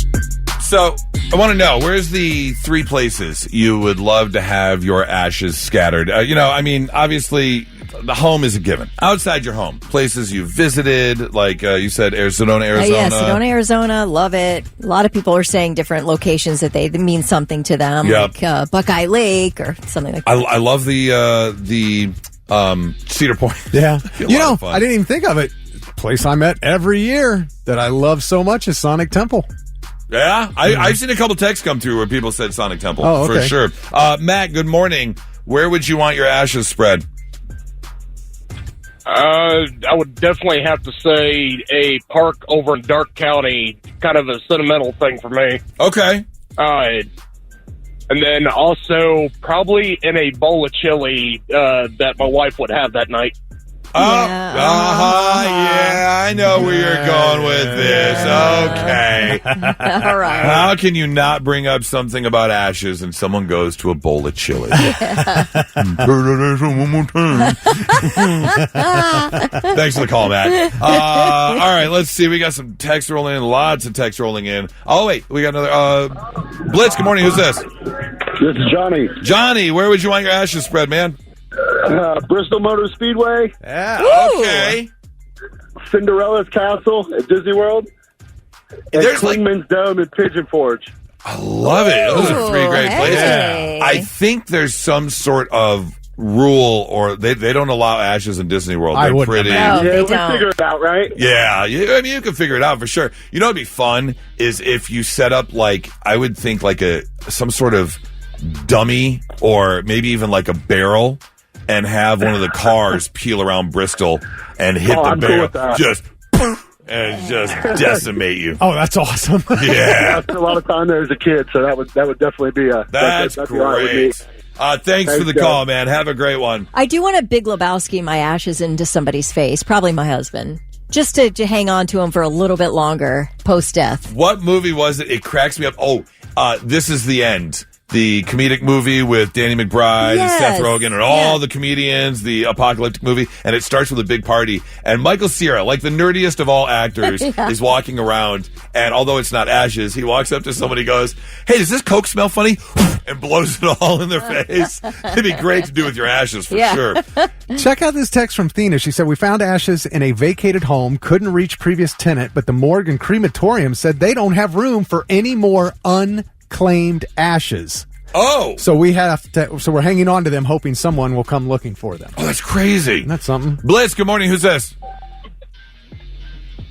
So I want to know, where's the 3 places you would love to have your ashes scattered? Obviously, the home is a given. Outside your home, places you've visited, like you said, Sedona, Arizona. Yeah, Sedona, Arizona. Love it. A lot of people are saying different locations that they mean something to them, like Buckeye Lake or something like that. I love the Cedar Point. Yeah. I didn't even think of it. Place I'm at every year that I love so much is Sonic Temple. Yeah? I've seen a couple texts come through where people said Sonic Temple, for sure. Matt, good morning. Where would you want your ashes spread? I would definitely have to say a park over in Dark County, kind of a sentimental thing for me. Okay. And then also probably in a bowl of chili that my wife would have that night. Yeah, I know where you're going with this. Okay. All right. How can you not bring up something about ashes and someone goes to a bowl of chili? Thanks for the call, Matt. All right, let's see. We got some text rolling in. Lots of text rolling in. Oh, wait. We got another. Blitz, good morning. Who's this? This is Johnny. Johnny, where would you want your ashes spread, man? Bristol Motor Speedway. Yeah. Okay. Cinderella's Castle at Disney World. And Klingman's Dome at Pigeon Forge. I love it. Those are 3 great places. Yeah. I think there's some sort of rule, or they don't allow ashes in Disney World. They're pretty. No, they we'll don't. figure it out, right? Yeah. You can figure it out for sure. What'd be fun is if you set up I would think some sort of dummy or maybe even like a barrel, and have one of the cars peel around Bristol and hit the barrel, and just decimate you. Oh, that's awesome! Yeah, I spent a lot of time there as a kid, so that would definitely be that's great. Thanks for the call, man. Have a great one. I do want to Big Lebowski my ashes into somebody's face, probably my husband, just to hang on to him for a little bit longer post death. What movie was it? It cracks me up. This Is the End. The comedic movie with Danny McBride and Seth Rogen and all the comedians, the apocalyptic movie, and it starts with a big party. And Michael Cera, like the nerdiest of all actors, is walking around, and although it's not ashes, he walks up to somebody and goes, "Hey, does this Coke smell funny?" and blows it all in their face. It'd be great to do with your ashes for sure. Check out this text from Thina. She said, "We found ashes in a vacated home, couldn't reach previous tenant, but the morgue and crematorium said they don't have room for any more unclaimed ashes." Oh, so we have to. So we're hanging on to them, hoping someone will come looking for them. Oh, that's crazy. Isn't that something? Blitz, good morning. Who's this?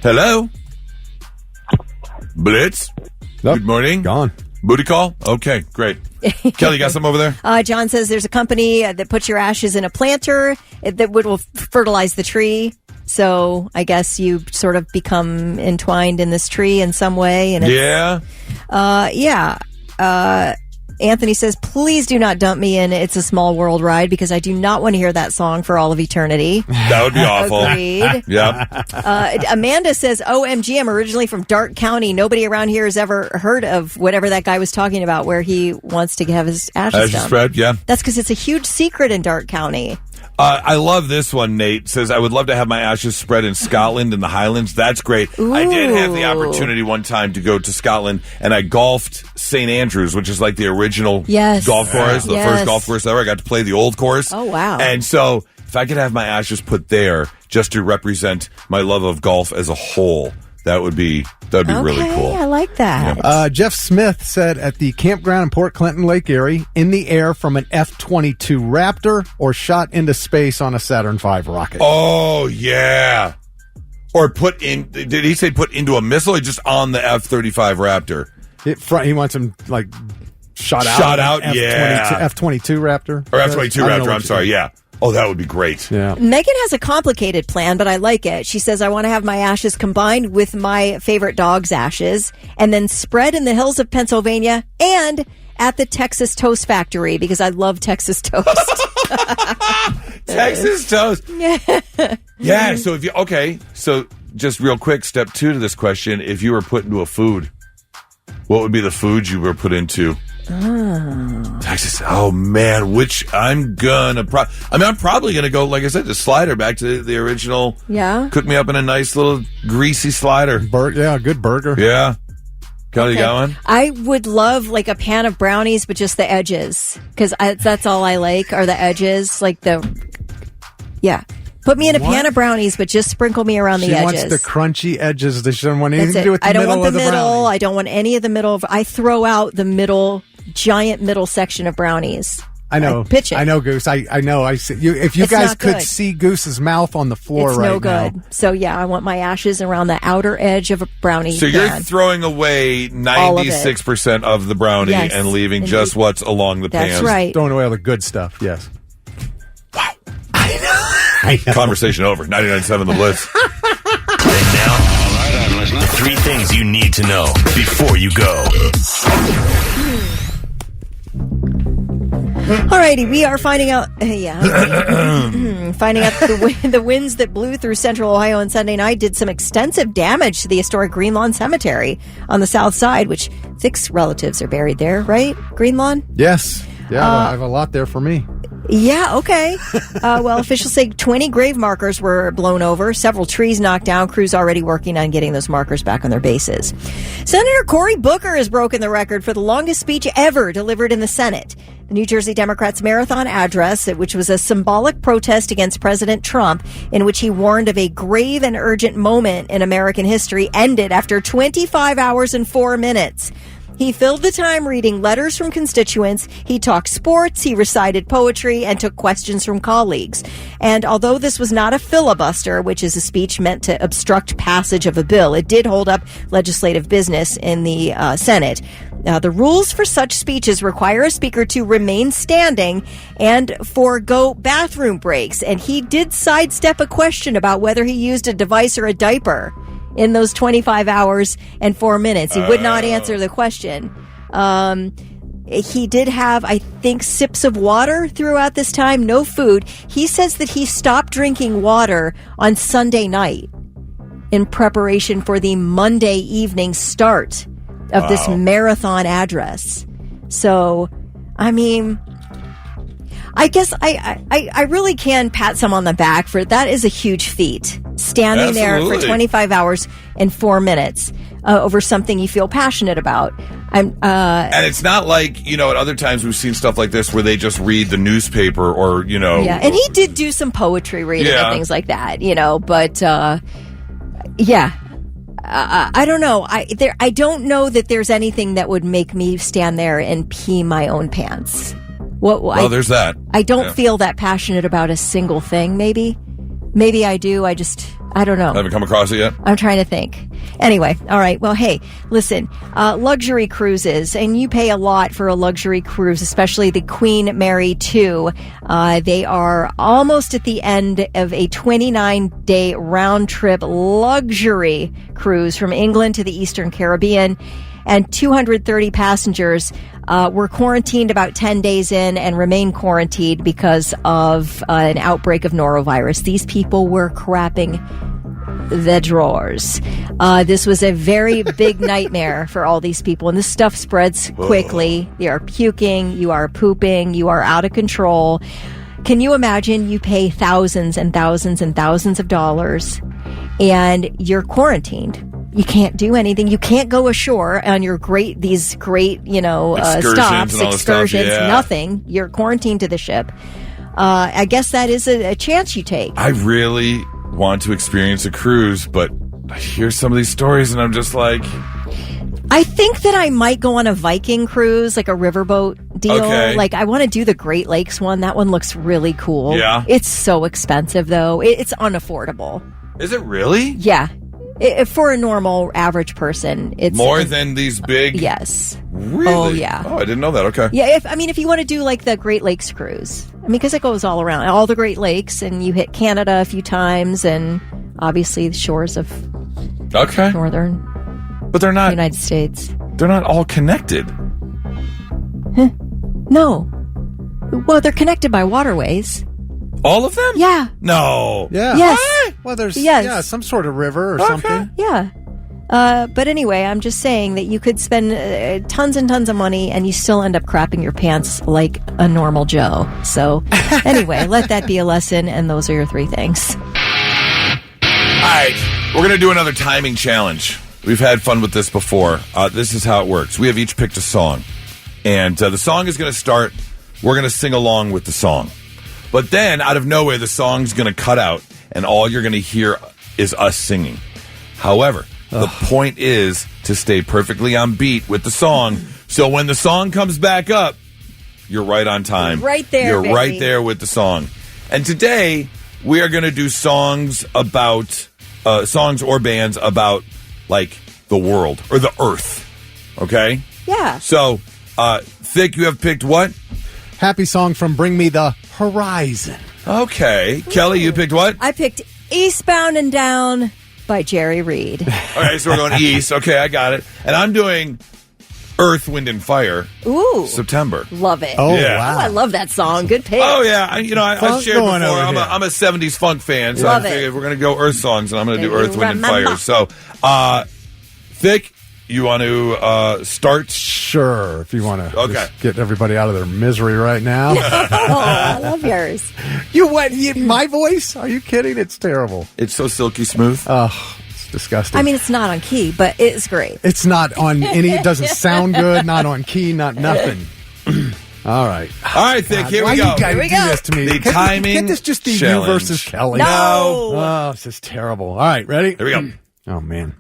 Hello, Blitz. Nope. Good morning. Gone. Booty call. Okay, great. Kelly, you got something over there? John says there's a company that puts your ashes in a planter that will fertilize the tree. So I guess you sort of become entwined in this tree in some way. And Anthony says, please do not dump me in It's a Small World ride because I do not want to hear that song for all of eternity. That would be awful. Agreed. Yep. Amanda says, OMG, I'm originally from Dark County. Nobody around here has ever heard of whatever that guy was talking about where he wants to have his ashes dumped. Spread, yeah. That's because it's a huge secret in Dark County. I love this one, Nate. Says, I would love to have my ashes spread in Scotland in the Highlands. That's great. Ooh. I did have the opportunity one time to go to Scotland, and I golfed St. Andrews, which is like the original golf course, the first golf course ever. I got to play the old course. Oh, wow. And so if I could have my ashes put there just to represent my love of golf as a whole, that'd be really cool. I like that. Yeah. Jeff Smith said at the campground in Port Clinton, Lake Erie, in the air from an F-22 Raptor or shot into space on a Saturn V rocket. Oh, yeah. Or did he say put into a missile or just on the F-35 Raptor? He wants him like shot out. F-22 Raptor. Or F-22 Raptor, I'm sorry, yeah. Oh, that would be great. Yeah. Megan has a complicated plan, but I like it. She says, I want to have my ashes combined with my favorite dog's ashes and then spread in the hills of Pennsylvania and at the Texas Toast Factory because I love Texas toast. Texas toast. Yeah. So so just real quick, step 2 to this question: if you were put into a food, what would be the food you were put into? Texas. Oh man, which I'm probably gonna go, like I said, the slider, back to the original. Yeah. Cook me up in a nice little greasy slider. Good burger. Yeah. Kelly, you got one? I would love like a pan of brownies, but just the edges, because that's all I like are the edges, like Put me in a pan of brownies, but just sprinkle me around the edges. She wants the crunchy edges. She doesn't want anything to do with the middle. I don't want the middle. Brownie. I don't want any of the middle. I throw out the middle, giant middle section of brownies. I know. I pitch it. I know, Goose. I know. I see you. If you guys could see Goose's mouth on the floor it's right no good. now. So yeah, I want my ashes around the outer edge of a brownie. So you're throwing away 96% of the brownie and leaving just what's along the pan. That's right. Throwing away all the good stuff. Yes. Conversation over. 99.7 The Blitz. And now, all right, I'm listening. 3 things you need to know before you go. Alrighty, we are finding out. Finding out the winds that blew through central Ohio on Sunday night did some extensive damage to the historic Greenlawn Cemetery on the south side, which Thick's relatives are buried there, right? Greenlawn? Yes. Yeah, I have a lot there for me. Yeah, okay. Well, officials say 20 grave markers were blown over, several trees knocked down. Crews already working on getting those markers back on their bases. Senator Cory Booker has broken the record for the longest speech ever delivered in the Senate. The New Jersey Democrats' marathon address, which was a symbolic protest against President Trump, in which he warned of a grave and urgent moment in American history, ended after 25 hours and 4 minutes. He filled the time reading letters from constituents, he talked sports, he recited poetry, and took questions from colleagues. And although this was not a filibuster, which is a speech meant to obstruct passage of a bill, it did hold up legislative business in the Senate. The rules for such speeches require a speaker to remain standing and forego bathroom breaks. And he did sidestep a question about whether he used a device or a diaper in those 25 hours and 4 minutes. He would not answer the question. He did have, I think, sips of water throughout this time, no food. He says that he stopped drinking water on Sunday night in preparation for the Monday evening start of this marathon address. So, I mean, I guess I really can pat some on the back for that. Is a huge feat. Standing there for 25 hours and 4 minutes over something you feel passionate about. And it's not like, at other times we've seen stuff like this where they just read the newspaper or, Yeah, and he did do some poetry reading and things like that, but, I don't know. I don't know that there's anything that would make me stand there and pee my own pants. There's that. I don't feel that passionate about a single thing, maybe. Maybe I do. I don't know. Haven't come across it yet? I'm trying to think. Anyway, all right. Well, hey, listen, luxury cruises, and you pay a lot for a luxury cruise, especially the Queen Mary 2. They are almost at the end of a 29-day round-trip luxury cruise from England to the Eastern Caribbean. And 230 passengers were quarantined about 10 days in and remain quarantined because of an outbreak of norovirus. These people were crapping the drawers. This was a very big nightmare for all these people. And this stuff spreads quickly. You are puking. You are pooping. You are out of control. Can you imagine you pay thousands and thousands and thousands of dollars and you're quarantined? You can't do anything. You can't go ashore on your excursions, excursions, nothing. You're quarantined to the ship. I guess that is a chance you take. I really want to experience a cruise, but I hear some of these stories and I'm just like... I think that I might go on a Viking cruise, like a riverboat deal. Okay. Like, I want to do the Great Lakes one. That one looks really cool. Yeah. It's so expensive, though. It's unaffordable. Is it really? Yeah. For a normal, average person, it's more than these big. Yes. Really? Oh yeah. Oh, I didn't know that. Okay. Yeah. If you want to do like the Great Lakes cruise, because it goes all around all the Great Lakes, and you hit Canada a few times, and obviously the shores of northern. But they're not United States. They're not all connected. No. Well, they're connected by waterways. All of them? Yeah. No. Yeah. Yes. Well, there's Yes. some sort of river or something. Yeah. But anyway, I'm just saying that you could spend tons and tons of money and you still end up crapping your pants like a normal Joe. So anyway, let that be a lesson, and those are your 3 things. All right. We're going to do another timing challenge. We've had fun with this before. This is how it works. We have each picked a song. And the song is going to start. We're going to sing along with the song. But then, out of nowhere, the song's going to cut out, and all you're going to hear is us singing. However, the point is to stay perfectly on beat with the song, so when the song comes back up, you're right on time. Right there, You're baby. right there with the song. And today, we are going to do songs about, songs or bands about, like, the world, or the earth. Okay? Yeah. So, Thick, you have picked what? Happy song from Bring Me the Horizon. Okay. Kelly, you picked what? I picked Eastbound and Down by Jerry Reed. Okay, so we're going east. Okay, I got it. And I'm doing Earth, Wind, and Fire. Ooh. September. Love it. Oh, Yeah. wow. Oh, I love that song. Good pick. Oh, yeah. I shared Funk before. going over I'm here. a 70s funk fan, so Love I it. figured we're going to go Earth songs, and I'm going to do And Earth, you Wind, and remember. Fire. So, Thick, you want to start? Sure, if you want to Okay. get everybody out of their misery right now. Oh, I love yours. My voice? Are you kidding? It's terrible. It's so silky smooth. Oh, it's disgusting. I mean, it's not on key, but it's great. it's not on any, it doesn't sound good, not on key, not nothing. All right. All right, Thick, here Why we go. you gotta Here we do go. this to me? The Can't timing this just be challenge. you versus Kelly? No. Oh, this is terrible. All right, ready? Here we go. Oh, man.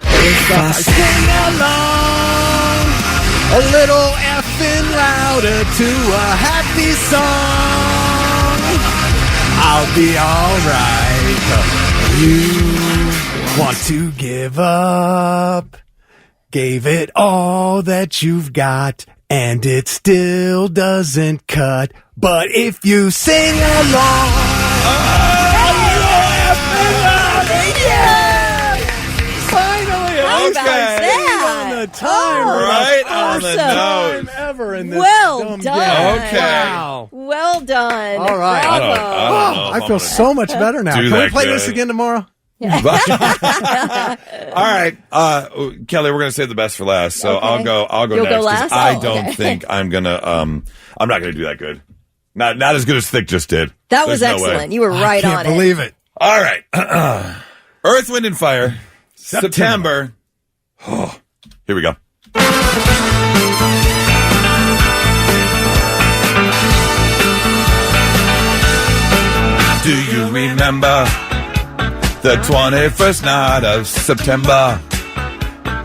If I sing along a little effing louder to a happy song, I'll be alright. You want to give up, gave it all that you've got, and it still doesn't cut. But if you sing along, finally, How about Okay. that? on the time, Oh, Right for on the first nose. time ever in this Well dumb done. game. Okay. Wow. Well done. All right. Bravo. I don't know. I feel so much better now. do Can we that play good. this again tomorrow? All right, Kelly, we're gonna save the best for last. So Okay. I'll go You'll next. go 'Cause last? I Oh, don't okay. think I'm gonna. I'm not gonna do that good. Not as good as Thick just did. That was There's no way. excellent. You were right I on can't it. believe it. All right, Earth, Wind, and Fire, September. Oh, here we go. Do you remember the 21st night of September?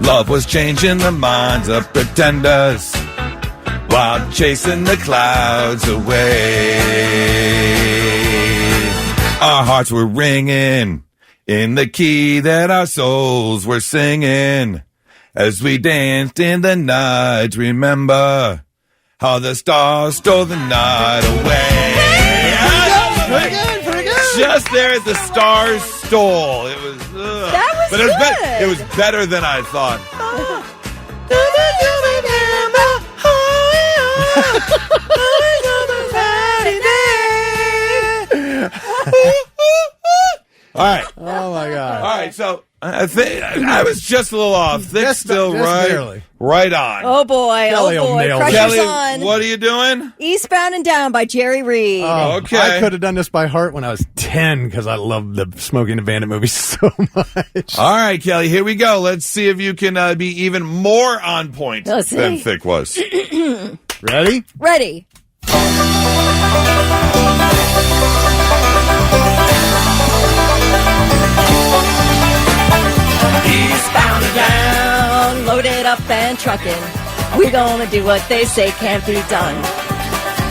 Love was changing the minds of pretenders while chasing the clouds away. Our hearts were ringing in the key that our souls were singing as we danced in the night. Remember how the stars stole the night away. Pretty good, pretty good. Just there at the stars stole. It was. That was but it was good. It was better than I thought. All right. Oh, my God. All right. So I think I was just a little off. Thick's still just right. barely. Right on. Oh boy, Kelly oh will boy. nail it. Pressure's Kelly, on. what are you doing? Eastbound and Down by Jerry Reed. Oh, Okay. I could have done this by heart when I was 10 because I loved the Smokey and the Bandit movie so much. All right, Kelly, here we go. Let's see if you can be even more on point Let's see. than Thick was. Ready? Ready. Eastbound and down, loaded up and trucking. We're gonna do what they say can't be done.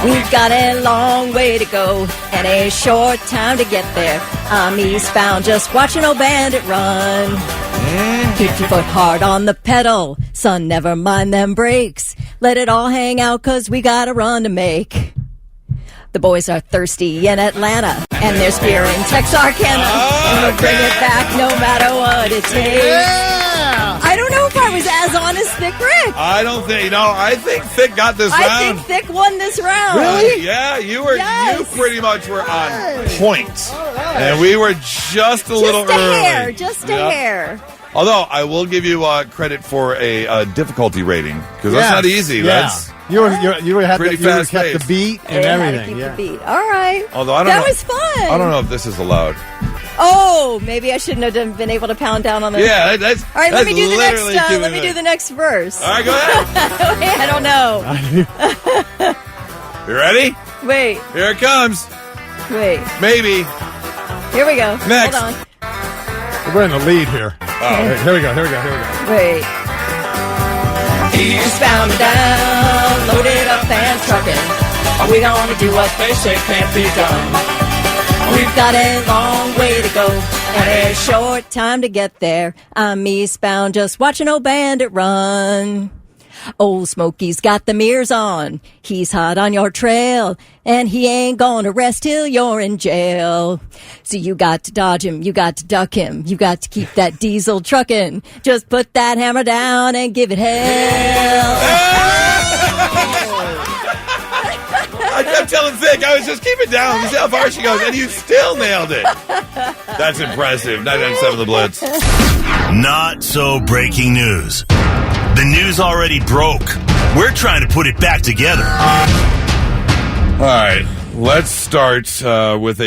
We've got a long way to go and a short time to get there. I'm eastbound, just watching old bandit run. Keep your foot hard on the pedal, son, never mind them brakes. Let it all hang out, 'cause we got a run to make. The boys are thirsty in Atlanta, and they're spearing Texarkana. And we'll bring it back no matter what it takes. I don't don't know if I was as on as Thick Rick. I don't think. No, I think Thick got this round. I think Thick won this round. Really? Yeah, you were. Yes. You pretty much were on point, and we were just a little early. Just a hair. Although I will give you credit for a difficulty rating because that's not easy. Yeah. That's you had pretty kept fast-paced. the beat and everything. Keep the beat. All right. Although I don't know. That was fun. I don't know if this is allowed. Oh, maybe I shouldn't have been able to pound down on the. Yeah, that's. All right, let me do the next. literally Let me do the next verse. All right, go ahead. I don't know. You ready? Wait. Here it comes. Wait. Maybe. Here we go. Next. Hold on. We're in the lead here. Oh, here we go. Wait. Eastbound and down, loaded up and trucking. Are we gonna do what they say can't be done? We've got a long way to go and a short time to get there. I'm eastbound, just watching old bandit run. Old Smokey's got the mirrors on. He's hot on your trail, and he ain't gonna rest till you're in jail. So you got to dodge him, you got to duck him, you got to keep that diesel trucking. Just put that hammer down and give it hell. I kept telling Vic, I was just keep it down. See how far she goes, and you still nailed it. That's impressive. 997 The Blitz. Not so breaking news. The news already broke. We're trying to put it back together. All right, let's start with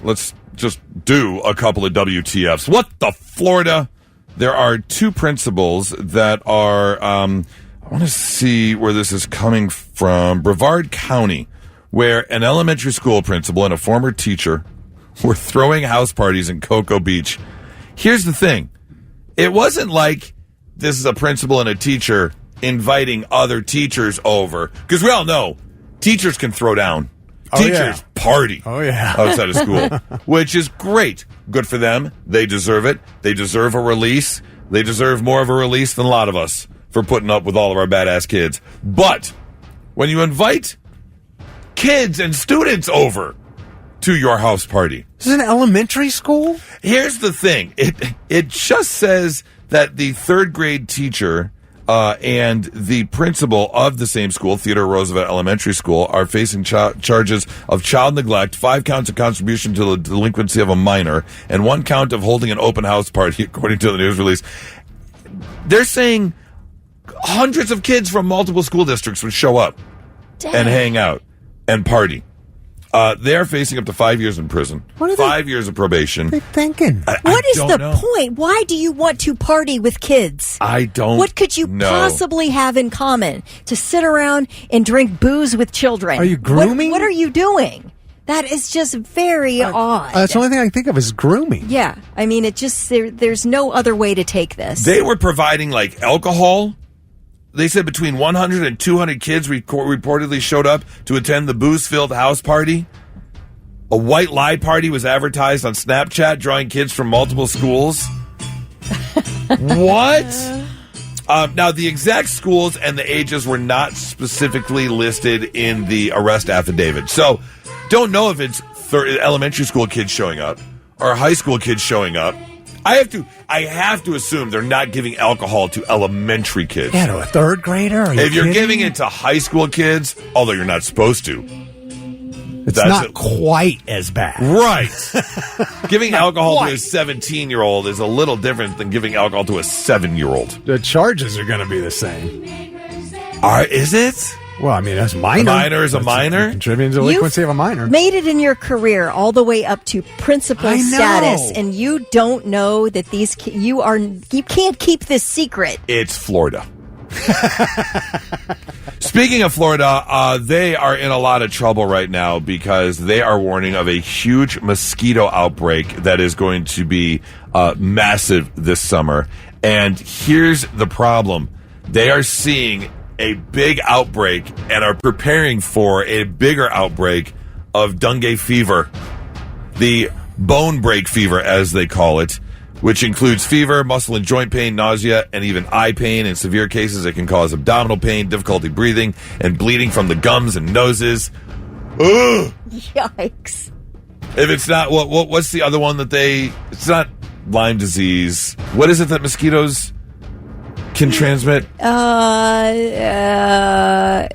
let's just do a couple of WTFs. What the Florida? There are two principals that are, I want to see where this is coming from. Brevard County, where an elementary school principal and a former teacher were throwing house parties in Cocoa Beach. Here's the thing. It wasn't like this is a principal and a teacher inviting other teachers over. Because we all know teachers can throw down. Teachers party outside of school, which is great. Good for them. They deserve it. They deserve a release. They deserve more of a release than a lot of us for putting up with all of our badass kids. But when you invite kids and students over to your house party. This is an elementary school? Here's the thing. It just says that the third grade teacher and the principal of the same school, Theodore Roosevelt Elementary School, are facing charges of child neglect, 5 counts of contribution to the delinquency of a minor, and 1 count of holding an open house party, according to the news release. They're saying hundreds of kids from multiple school districts would show up and hang out and party. They're facing up to 5 years in prison, 5 years of probation. What are they thinking? What is the point? Why do you want to party with kids? I don't What could you possibly have in common? To sit around and drink booze with children? Are you grooming? What are you doing? That is just very odd. That's the only thing I can think of is grooming. Yeah. I mean, it just, there's no other way to take this. They were providing, like, alcohol. They said between 100 and 200 kids reportedly showed up to attend the booze-filled house party. A white lie party was advertised on Snapchat, drawing kids from multiple schools. What? Now, the exact schools and the ages were not specifically listed in the arrest affidavit. So, don't know if it's elementary school kids showing up or high school kids showing up. I have to assume they're not giving alcohol to elementary kids. Yeah, to a third grader? If you're giving it to high school kids, although you're not supposed to. It's not quite as bad. Right. Giving alcohol to a 17-year-old is a little different than giving alcohol to a 7-year-old. The charges are going to be the same. Is it? Well, I mean, that's minor. A minor is a minor? Contributing to delinquency of a minor. Made it in your career all the way up to principal status, and you don't know that you can't keep this secret. It's Florida. Speaking of Florida, they are in a lot of trouble right now because they are warning of a huge mosquito outbreak that is going to be massive this summer. And here's the problem. They are seeing a big outbreak and are preparing for a bigger outbreak of dengue fever, the bone break fever, as they call it, which includes fever, muscle and joint pain, nausea, and even eye pain. In severe cases, it can cause abdominal pain, difficulty breathing, and bleeding from the gums and noses. Ugh! Yikes. If it's not, what's the other one that it's not Lyme disease. What is it that mosquitoes can transmit?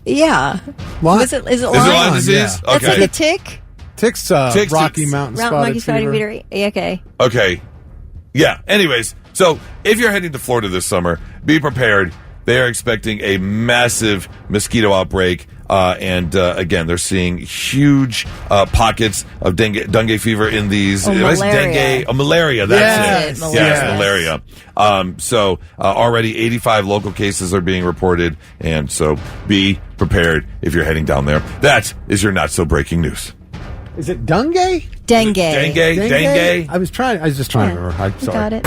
Yeah. What? Is it Is it Lyme? Lyme disease? Yeah. That's Okay. like a tick? Ticks, Ticks, Rocky ticks. Mountain Mountain spotted monkey fever. spotted fever. Okay. Okay. Yeah. Anyways, so if you're heading to Florida this summer, be prepared. They are expecting a massive mosquito outbreak. And again, they're seeing huge pockets of dengue fever in these. Malaria. Malaria. That's Yes. it. Yes, malaria. So already 85 local cases are being reported. And so be prepared if you're heading down there. That is your not so breaking news. Is it dengue? Dengue. Dengue. I was just trying to remember. I'm sorry. Got it.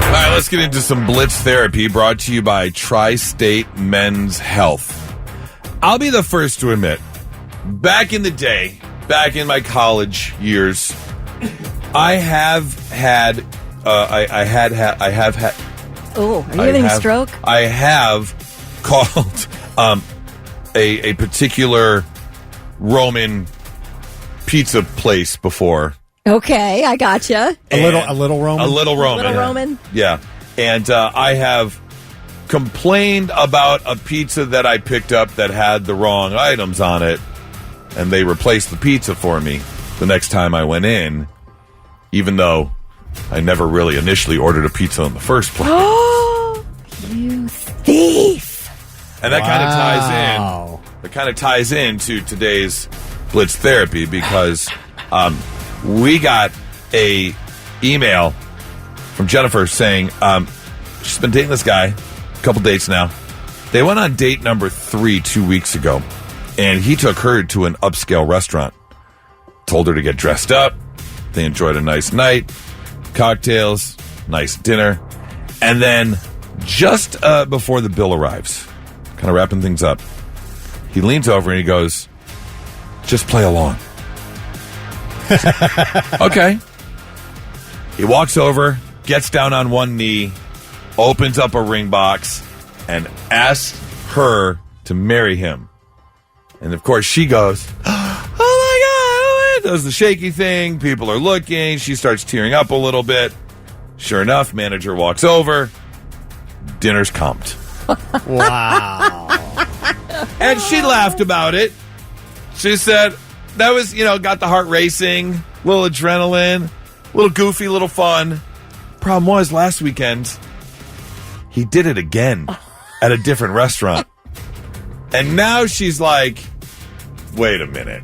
All right, let's get into some Blitz Therapy brought to you by Tri-State Men's Health. I'll be the first to admit, back in the day, back in my college years, I have had. Oh, are you having a stroke? I have called a particular Roman pizza place before. Okay, I gotcha. A little Roman. A little Roman. Little Roman. Yeah. And I have complained about a pizza that I picked up that had the wrong items on it, and they replaced the pizza for me the next time I went in, even though I never really initially ordered a pizza in the first place. Oh, you thief. And that kind of ties in. That kind of ties into today's Blitz Therapy because we got a email from Jennifer saying she's been dating this guy a couple dates now. They went on date number 3 2 weeks ago, and he took her to an upscale restaurant. Told her to get dressed up. They enjoyed a nice night, cocktails, nice dinner, and then just before the bill arrives, kind of wrapping things up, he leans over and he goes, "Just play along." Okay. He walks over, gets down on one knee, opens up a ring box, and asks her to marry him. And of course she goes, "Oh my God," does the shaky thing. People are looking. She starts tearing up a little bit. Sure enough, manager walks over. Dinner's comped. Wow. And she laughed about it. She said, that was, got the heart racing, a little adrenaline, a little goofy, a little fun. Problem was, last weekend, he did it again at a different restaurant. And now she's like, wait a minute.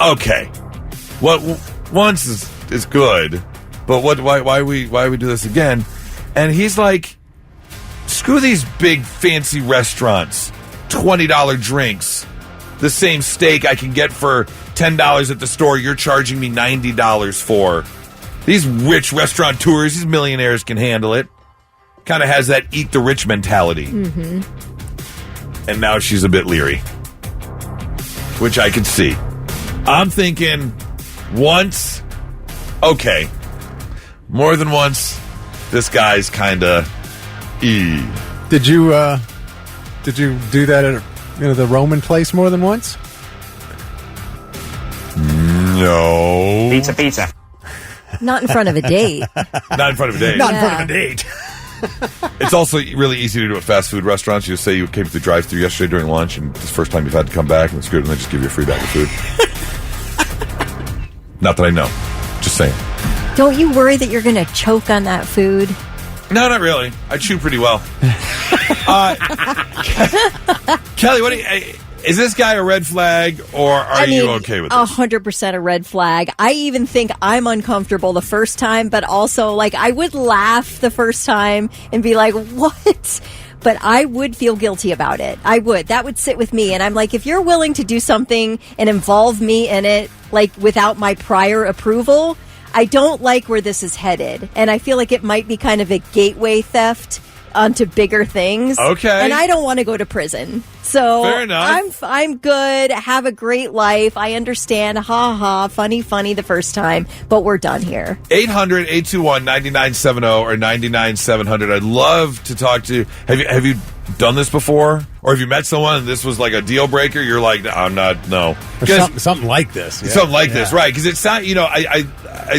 Okay. What once is good, but why we do this again? And he's like, screw these big fancy restaurants, $20 drinks, the same steak I can get for $10 at the store you're charging me $90 for. These rich restaurateurs, these millionaires can handle it. Kind of has that eat the rich mentality. Mm-hmm. And now she's a bit leery, which I can see. I'm thinking once, okay. More than once, this guy's kind of Did you do that at the Roman place more than once? No. Pizza. Not in front of a date. Not in front of a date. Not in front of a date. It's also really easy to do at fast food restaurants. You just say you came to the drive-thru yesterday during lunch, and it's the first time you've had to come back, and it's good, and they just give you a free bag of food. Not that I know. Just saying. Don't you worry that you're going to choke on that food? No, not really. I chew pretty well. Kelly, is this guy a red flag, or are you okay with this? 100% a red flag. I even think I'm uncomfortable the first time, but also, I would laugh the first time and be like, what? But I would feel guilty about it. I would. That would sit with me. And I'm like, if you're willing to do something and involve me in it, without my prior approval, I don't like where this is headed. And I feel like it might be kind of a gateway theft onto bigger things. Okay. And I don't want to go to prison. So fair enough. I'm good. Have a great life. I understand. Ha ha. Funny the first time. But we're done here. 800-821-9970 or 99700. I'd love to talk to you. Have you done this before? Or have you met someone and this was like a deal breaker? You're like, I'm not, no. Something like this. Yeah. Something like this, right. Because it sounds, I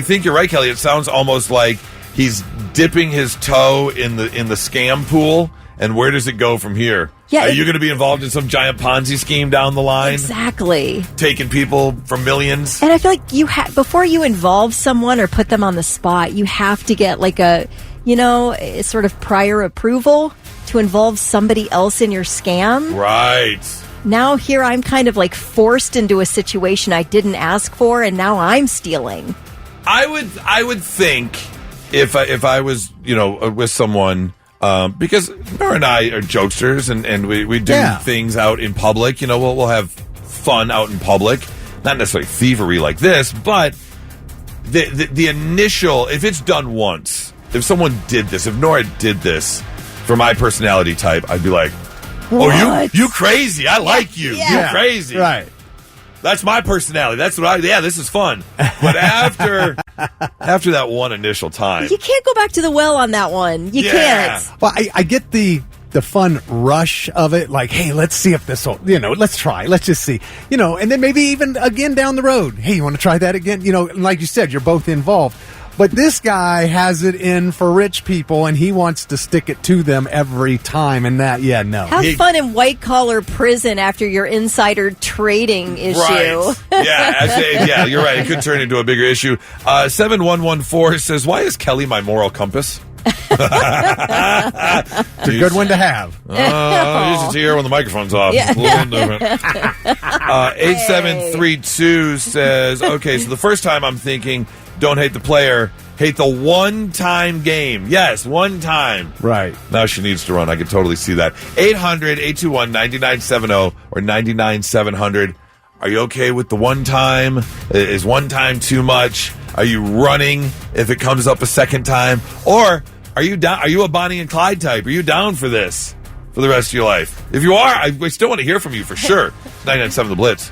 think you're right, Kelly. It sounds almost like he's dipping his toe in the scam pool, and where does it go from here? Yeah, Are you going to be involved in some giant Ponzi scheme down the line? Exactly. Taking people for millions? And I feel like before you involve someone or put them on the spot, you have to get like a sort of prior approval to involve somebody else in your scam. Right. Now here I'm kind of like forced into a situation I didn't ask for, and now I'm stealing. I would think if I was with someone. Because Nora and I are jokesters and we do things out in public. We'll have fun out in public. Not necessarily thievery like this, but the initial, if it's done once, if someone did this, if Nora did this for my personality type, I'd be like, oh, you crazy. I like you. Yeah. You crazy. Right. That's my personality. That's what this is fun. But after that one initial time. You can't go back to the well on that one. You can't. Well, I get the fun rush of it. Like, hey, let's see if this will, let's try. Let's just see. And then maybe even again down the road. Hey, you want to try that again? Like you said, you're both involved. But this guy has it in for rich people, and he wants to stick it to them every time. And that, no. Have fun in white-collar prison after your insider trading issue. Right. Yeah, you're right. It could turn into a bigger issue. 7114 says, why is Kelly my moral compass? It's a good one to have. Use it here when the microphone's off. Yeah. It's a little different. 8732 says, okay, so the first time I'm thinking, don't hate the player, hate the one-time game. Yes, one time. Right. Now she needs to run. I can totally see that. 800-821-9970 or 99700. Are you okay with the one time? Is one time too much? Are you running if it comes up a second time? Or are you down? Are you a Bonnie and Clyde type? Are you down for this for the rest of your life? If you are, I still want to hear from you for sure. 997 The Blitz.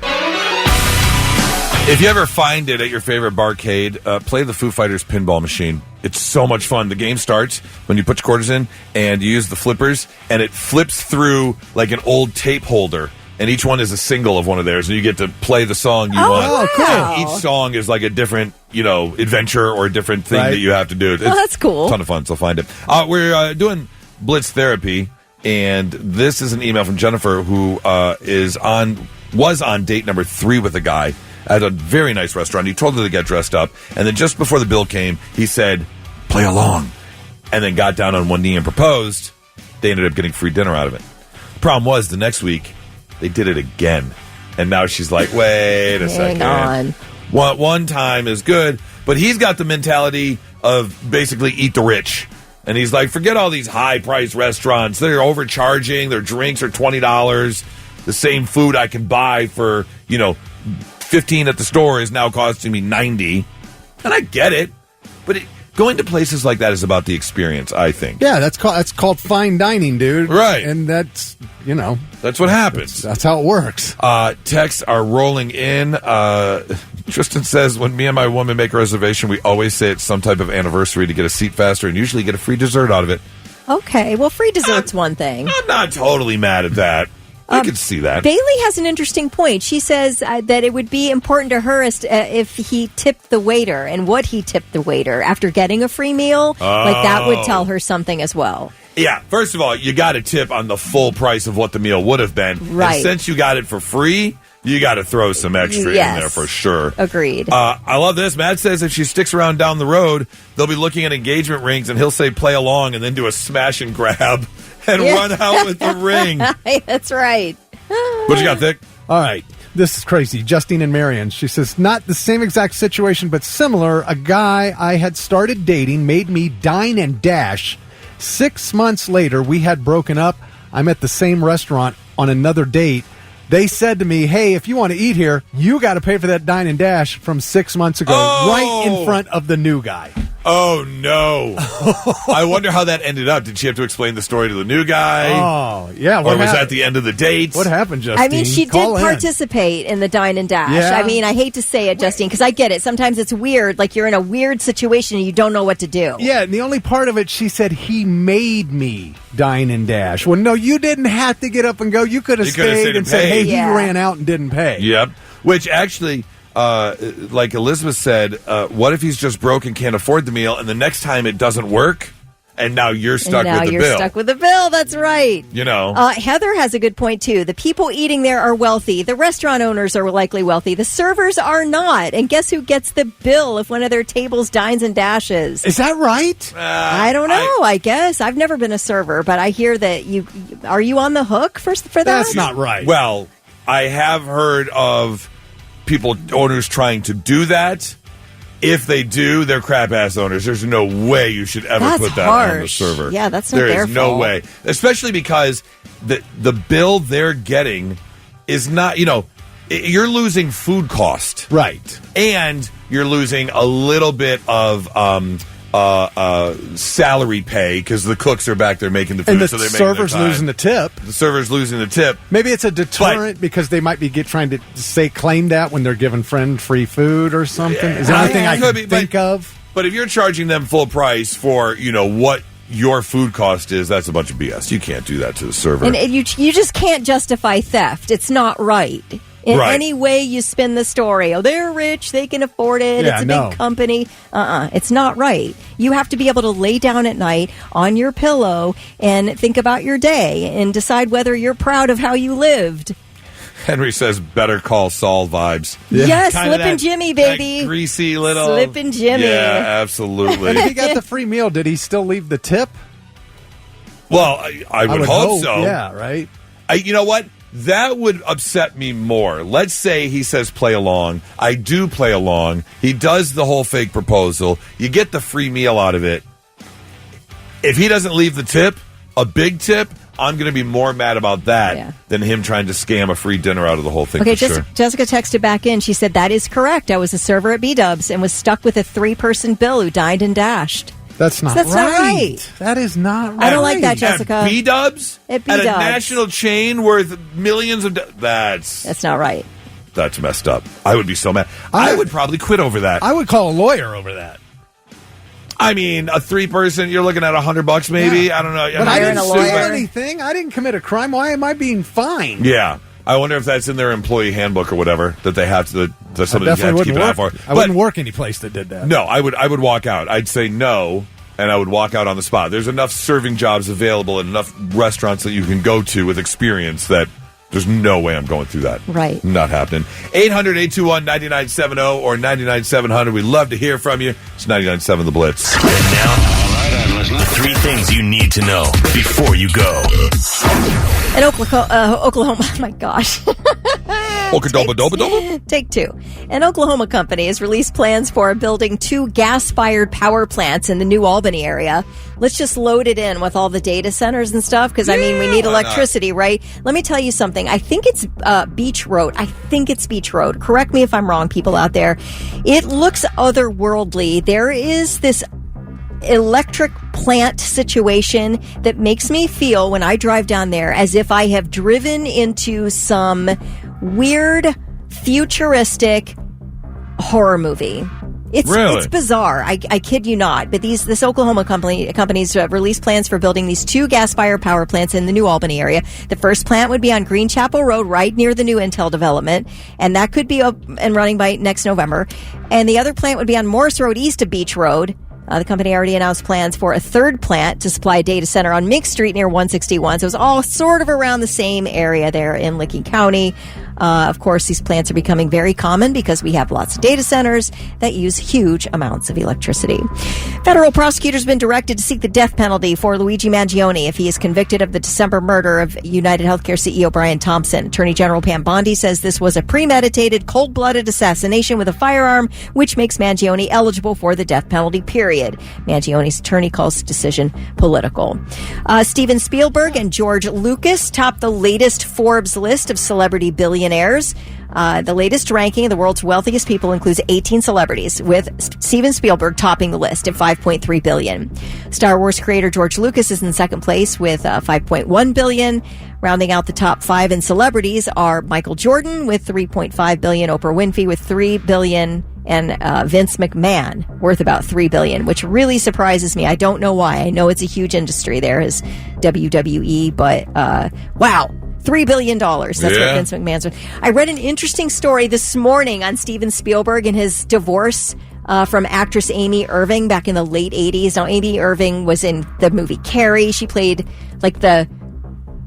If you ever find it at your favorite barcade, play the Foo Fighters pinball machine. It's so much fun. The game starts when you put your quarters in and you use the flippers, and it flips through like an old tape holder. And each one is a single of one of theirs, and you get to play the song you want. Oh, cool. And each song is like a different, adventure or a different thing that you have to do. That's cool. A ton of fun, so find it. We're doing Blitz Therapy, and this is an email from Jennifer who was on date number 3 with a guy at a very nice restaurant. He told her to get dressed up, and then just before the bill came, he said, play along, and then got down on one knee and proposed. They ended up getting free dinner out of it. The problem was, the next week, they did it again, and now she's like, wait a second. Hang on. One time is good, but he's got the mentality of basically eat the rich. And he's like, forget all these high-priced restaurants. They're overcharging. Their drinks are $20. The same food I can buy for, $15 at the store is now costing me $90. And I get it. But going to places like that is about the experience, I think. Yeah, that's called fine dining, dude. Right. And that's, that's what happens. That's how it works. Texts are rolling in. Tristan says, when me and my woman make a reservation, we always say it's some type of anniversary to get a seat faster and usually get a free dessert out of it. Okay, well, free dessert's one thing. I'm not totally mad at that. I can see that. Bailey has an interesting point. She says that it would be important to her if he tipped the waiter and what he tipped the waiter after getting a free meal. Like that would tell her something as well. Yeah, first of all, you got to tip on the full price of what the meal would have been. Right. And since you got it for free, you got to throw some extra in there for sure. Agreed. I love this. Matt says if she sticks around down the road, they'll be looking at engagement rings, and he'll say play along and then do a smash and grab and run out with the ring. That's right. What you got, Thick? All right. This is crazy. Justine and Marion. She says, not the same exact situation, but similar. A guy I had started dating made me dine and dash. 6 months later, we had broken up. I'm at the same restaurant on another date. They said to me, hey, if you want to eat here, you got to pay for that dine and dash from 6 months ago, right in front of the new guy. Oh, no. I wonder how that ended up. Did she have to explain the story to the new guy? Oh, yeah. Or was that the end of the date? What happened, Justine? I mean, she did participate in the dine and dash. Yeah. I mean, I hate to say it, Justine, because I get it. Sometimes it's weird. Like you're in a weird situation and you don't know what to do. Yeah, and the only part of it, she said, he made me dine and dash. Well, no, you didn't have to get up and go. You could have stayed and said, hey, he ran out and didn't pay. Yep. Which actually... like Elizabeth said, what if he's just broke and can't afford the meal, and the next time it doesn't work? and now you're stuck and now with the you're bill. stuck with the bill. That's right. You know. Heather has a good point, too. The people eating there are wealthy. The restaurant owners are likely wealthy. The servers are not. And guess who gets the bill if one of their tables dines and dashes? Is that right? I don't know, I guess. I've never been a server, but I hear that are you on the hook for that? That's not right. Well, I have heard of owners trying to do that. If they do, they're crap-ass owners. There's no way you should ever put that on the server. Yeah, that's not their fault. There is no way. Especially because the bill they're getting is not, you're losing food cost. Right. And you're losing a little bit of salary pay because the cooks are back there making the food. And the so they're server's making their time. losing the tip. The server's losing the tip. Maybe it's a deterrent because they might be trying to claim that when they're giving friend free food or something. Is there anything I can think of? But if you're charging them full price for, what your food cost is, that's a bunch of BS. You can't do that to the server. And you just can't justify theft. It's not right. In any way you spin the story. Oh, they're rich. They can afford it. Yeah, it's a big company. It's not right. You have to be able to lay down at night on your pillow and think about your day and decide whether you're proud of how you lived. Henry says, better call Saul vibes. Yeah. Yes, Slippin' Jimmy, baby. That greasy little... Slippin' Jimmy. Yeah, absolutely. And if he got the free meal, did he still leave the tip? Well, I would hope so. Yeah, right? You know what? That would upset me more. Let's say he says play along. I do play along. He does the whole fake proposal. You get the free meal out of it. If he doesn't leave the tip, a big tip, I'm going to be more mad about that than him trying to scam a free dinner out of the whole thing. Okay, for sure. Jessica texted back in. She said, that is correct. I was a server at B-Dubs and was stuck with a 3-person bill who dined and dashed. That's not That's right. not right. That is not right. I don't like that, Jessica. At B-Dubs? At B-Dubs. At a national chain worth millions of... That's not right. That's messed up. I would be so mad. I would probably quit over that. I would call a lawyer over that. I mean, a 3-person, you're looking at $100 maybe. Yeah. I don't know. But I didn't do anything. I didn't commit a crime. Why am I being fined? Yeah. I wonder if that's in their employee handbook or whatever that they have to. That's something you have to keep an eye for. I wouldn't work any place that did that. No, I would walk out. I'd say no, and I would walk out on the spot. There's enough serving jobs available and enough restaurants that you can go to with experience that there's no way I'm going through that. Right. Not happening. 800-821-9970 or 99700. We'd love to hear from you. It's 99.7 The Blitz. And now, 3 things you need to know before you go. In Oklahoma, oh my gosh. Take 2. An Oklahoma company has released plans for building 2 gas-fired power plants in the New Albany area. Let's just load it in with all the data centers and stuff because, we need electricity, right? Let me tell you something. I think it's Beach Road. Correct me if I'm wrong, people out there. It looks otherworldly. There is this electric plant situation that makes me feel when I drive down there as if I have driven into some weird futuristic horror movie. It's bizarre. I kid you not. But this Oklahoma company's released plans for building these 2 gas-fired power plants in the New Albany area. The first plant would be on Green Chapel Road, right near the new Intel development, and that could be up and running by next November. And the other plant would be on Morris Road, east of Beach Road. The company already announced plans for a 3rd plant to supply a data center on Mink Street near 161. So it was all sort of around the same area there in Licking County. Of course, these plants are becoming very common because we have lots of data centers that use huge amounts of electricity. Federal prosecutors have been directed to seek the death penalty for Luigi Mangione if he is convicted of the December murder of United Healthcare CEO Brian Thompson. Attorney General Pam Bondi says this was a premeditated, cold-blooded assassination with a firearm, which makes Mangione eligible for the death penalty, period. Mangione's attorney calls the decision political. Steven Spielberg and George Lucas topped the latest Forbes list of celebrity billionaires. The latest ranking of the world's wealthiest people includes 18 celebrities, with Steven Spielberg topping the list at $5.3 billion. Star Wars creator George Lucas is in second place with $5.1 billion. Rounding out the top 5 in celebrities are Michael Jordan with $3.5 billion, Oprah Winfrey with $3 billion, and Vince McMahon worth about $3 billion, which really surprises me. I don't know why. I know it's a huge industry there, is WWE, but wow. $3 billion. That's what Vince McMahon's worth. I read an interesting story this morning on Steven Spielberg and his divorce from actress Amy Irving back in the late 80s. Now, Amy Irving was in the movie Carrie. She played like the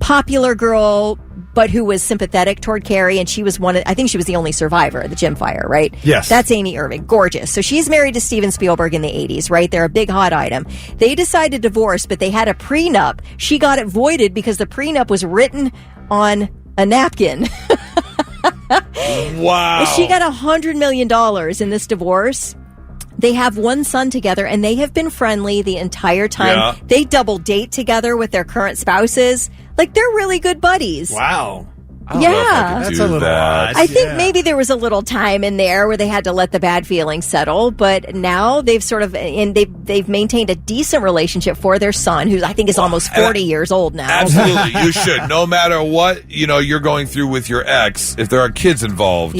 popular girl, but who was sympathetic toward Carrie, and she was I think she was the only survivor of the gym fire, right? Yes. That's Amy Irving. Gorgeous. So she's married to Steven Spielberg in the 80s, right? They're a big hot item. They decided to divorce, but they had a prenup. She got it voided because the prenup was written on a napkin. Wow. She got $100 million in this divorce. They have one son together, and they have been friendly the entire time. Yeah. They double date together with their current spouses. Like, they're really good buddies. Wow. Yeah. That's a little odd. I think maybe there was a little time in there where they had to let the bad feelings settle, but now they've sort of, and they've maintained a decent relationship for their son, who I think is almost 40 years old now. Absolutely. You should. No matter what, you're going through with your ex, if there are kids involved,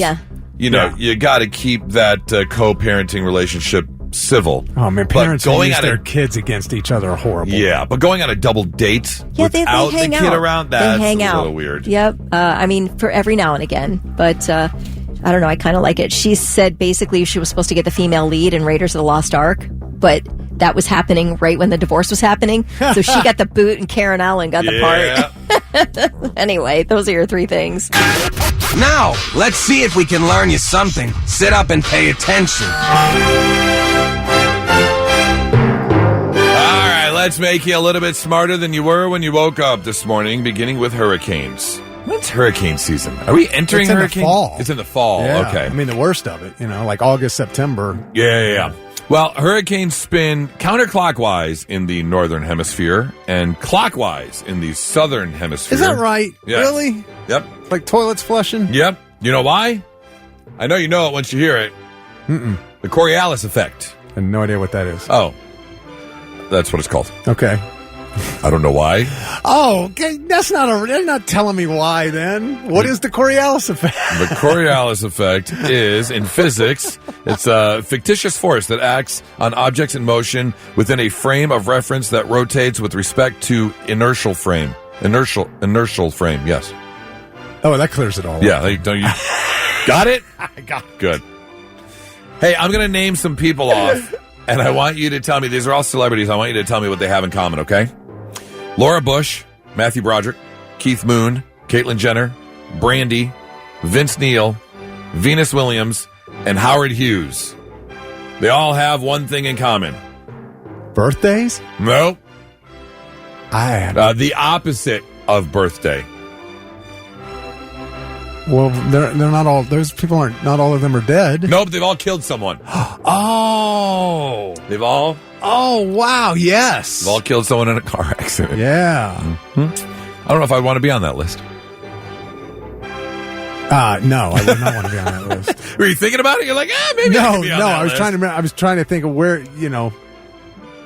you got to keep that co-parenting relationship civil. Oh, man, parents who use their kids against each other are horrible. Yeah, but going on a double date without they hang the kid out. around, They that's hang a out. little weird. Yep. I mean, for every now and again, but I don't know. I kind of like it. She said basically she was supposed to get the female lead in Raiders of the Lost Ark, but that was happening right when the divorce was happening. So she got the boot and Karen Allen got the part. Anyway, those are your three things. Now, let's see if we can learn you something. Sit up and pay attention. Let's make you a little bit smarter than you were when you woke up this morning, beginning with hurricanes. When's hurricane season? Are we entering It's in hurricane? the fall. It's in the fall. Yeah. Okay. I mean, the worst of it, like August, September. Yeah. Well, hurricanes spin counterclockwise in the northern hemisphere and clockwise in the southern hemisphere. Is that right? Yes. Really? Yep. Like toilets flushing? Yep. You know why? I know you know it once you hear it. Mm-mm. The Coriolis effect. I have no idea what that is. Oh. That's what it's called. Okay. I don't know why. Oh, okay. They're not telling me why then. What is the Coriolis effect? The Coriolis effect is, in physics, it's a fictitious force that acts on objects in motion within a frame of reference that rotates with respect to inertial frame. Inertial frame, yes. Oh, that clears it all. Yeah, don't you got it? I got it. Good. Hey, I'm going to name some people off. And I want you to tell me, these are all celebrities, I want you to tell me what they have in common, okay? Laura Bush, Matthew Broderick, Keith Moon, Caitlyn Jenner, Brandy, Vince Neil, Venus Williams, and Howard Hughes. They all have one thing in common. Birthdays? No. I the opposite of birthday. Well, they're not all. Those people aren't. Not all of them are dead. No, but they've all killed someone. Oh, they've all. Oh, wow! Yes, they've all killed someone in a car accident. Yeah. Mm-hmm. I don't know if I'd want to be on that list. No, I would not want to be on that list. Were you thinking about it? You're like, maybe I could be on that I was list. trying to. I was trying to think of where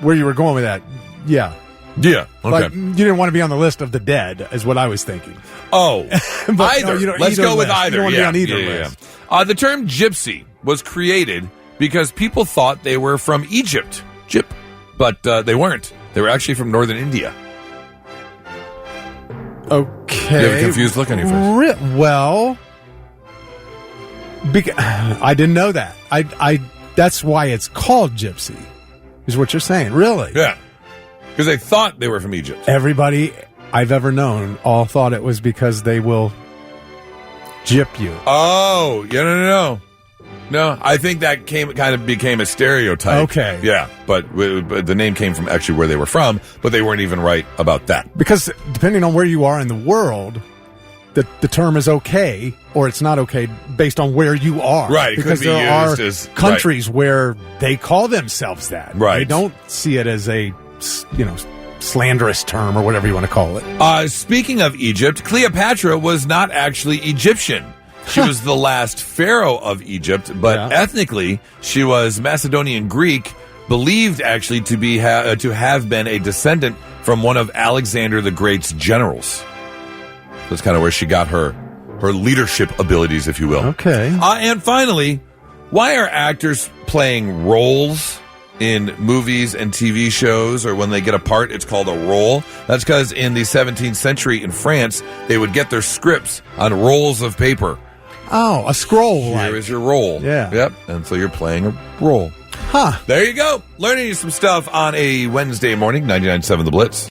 where you were going with that. Yeah. Yeah. Okay. Like, you didn't want to be on the list of the dead, is what I was thinking. Oh, either. No, Let's go with list. either. You don't want to be on either list. The term gypsy was created because people thought they were from Egypt, but they weren't. They were actually from northern India. Okay. You have a confused look on your face. Well, I didn't know that. I that's why it's called gypsy, is what you're saying. Really? Yeah. Because they thought they were from Egypt. Everybody I've ever known all thought it was because they will gyp you. Oh, no. No, I think that became a stereotype. Okay. Yeah, but the name came from actually where they were from, but they weren't even right about that. Because depending on where you are in the world, the term is okay or it's not okay based on where you are. Right. Because could be there used are as, countries where they call themselves that. Right. They don't see it as a, slanderous term or whatever you want to call it. Speaking of Egypt, Cleopatra was not actually Egyptian. She was the last pharaoh of Egypt, but ethnically, she was Macedonian Greek, believed actually to have been a descendant from one of Alexander the Great's generals. That's kind of where she got her leadership abilities, if you will. Okay. And finally, why are actors playing roles in movies and TV shows, or when they get a part, it's called a role? That's because in the 17th century in France, they would get their scripts on rolls of paper. Oh, a scroll. Here is your role. Yeah. Yep. And so you're playing a role. There you go. Learning you some stuff on a Wednesday morning, 99.7 The Blitz.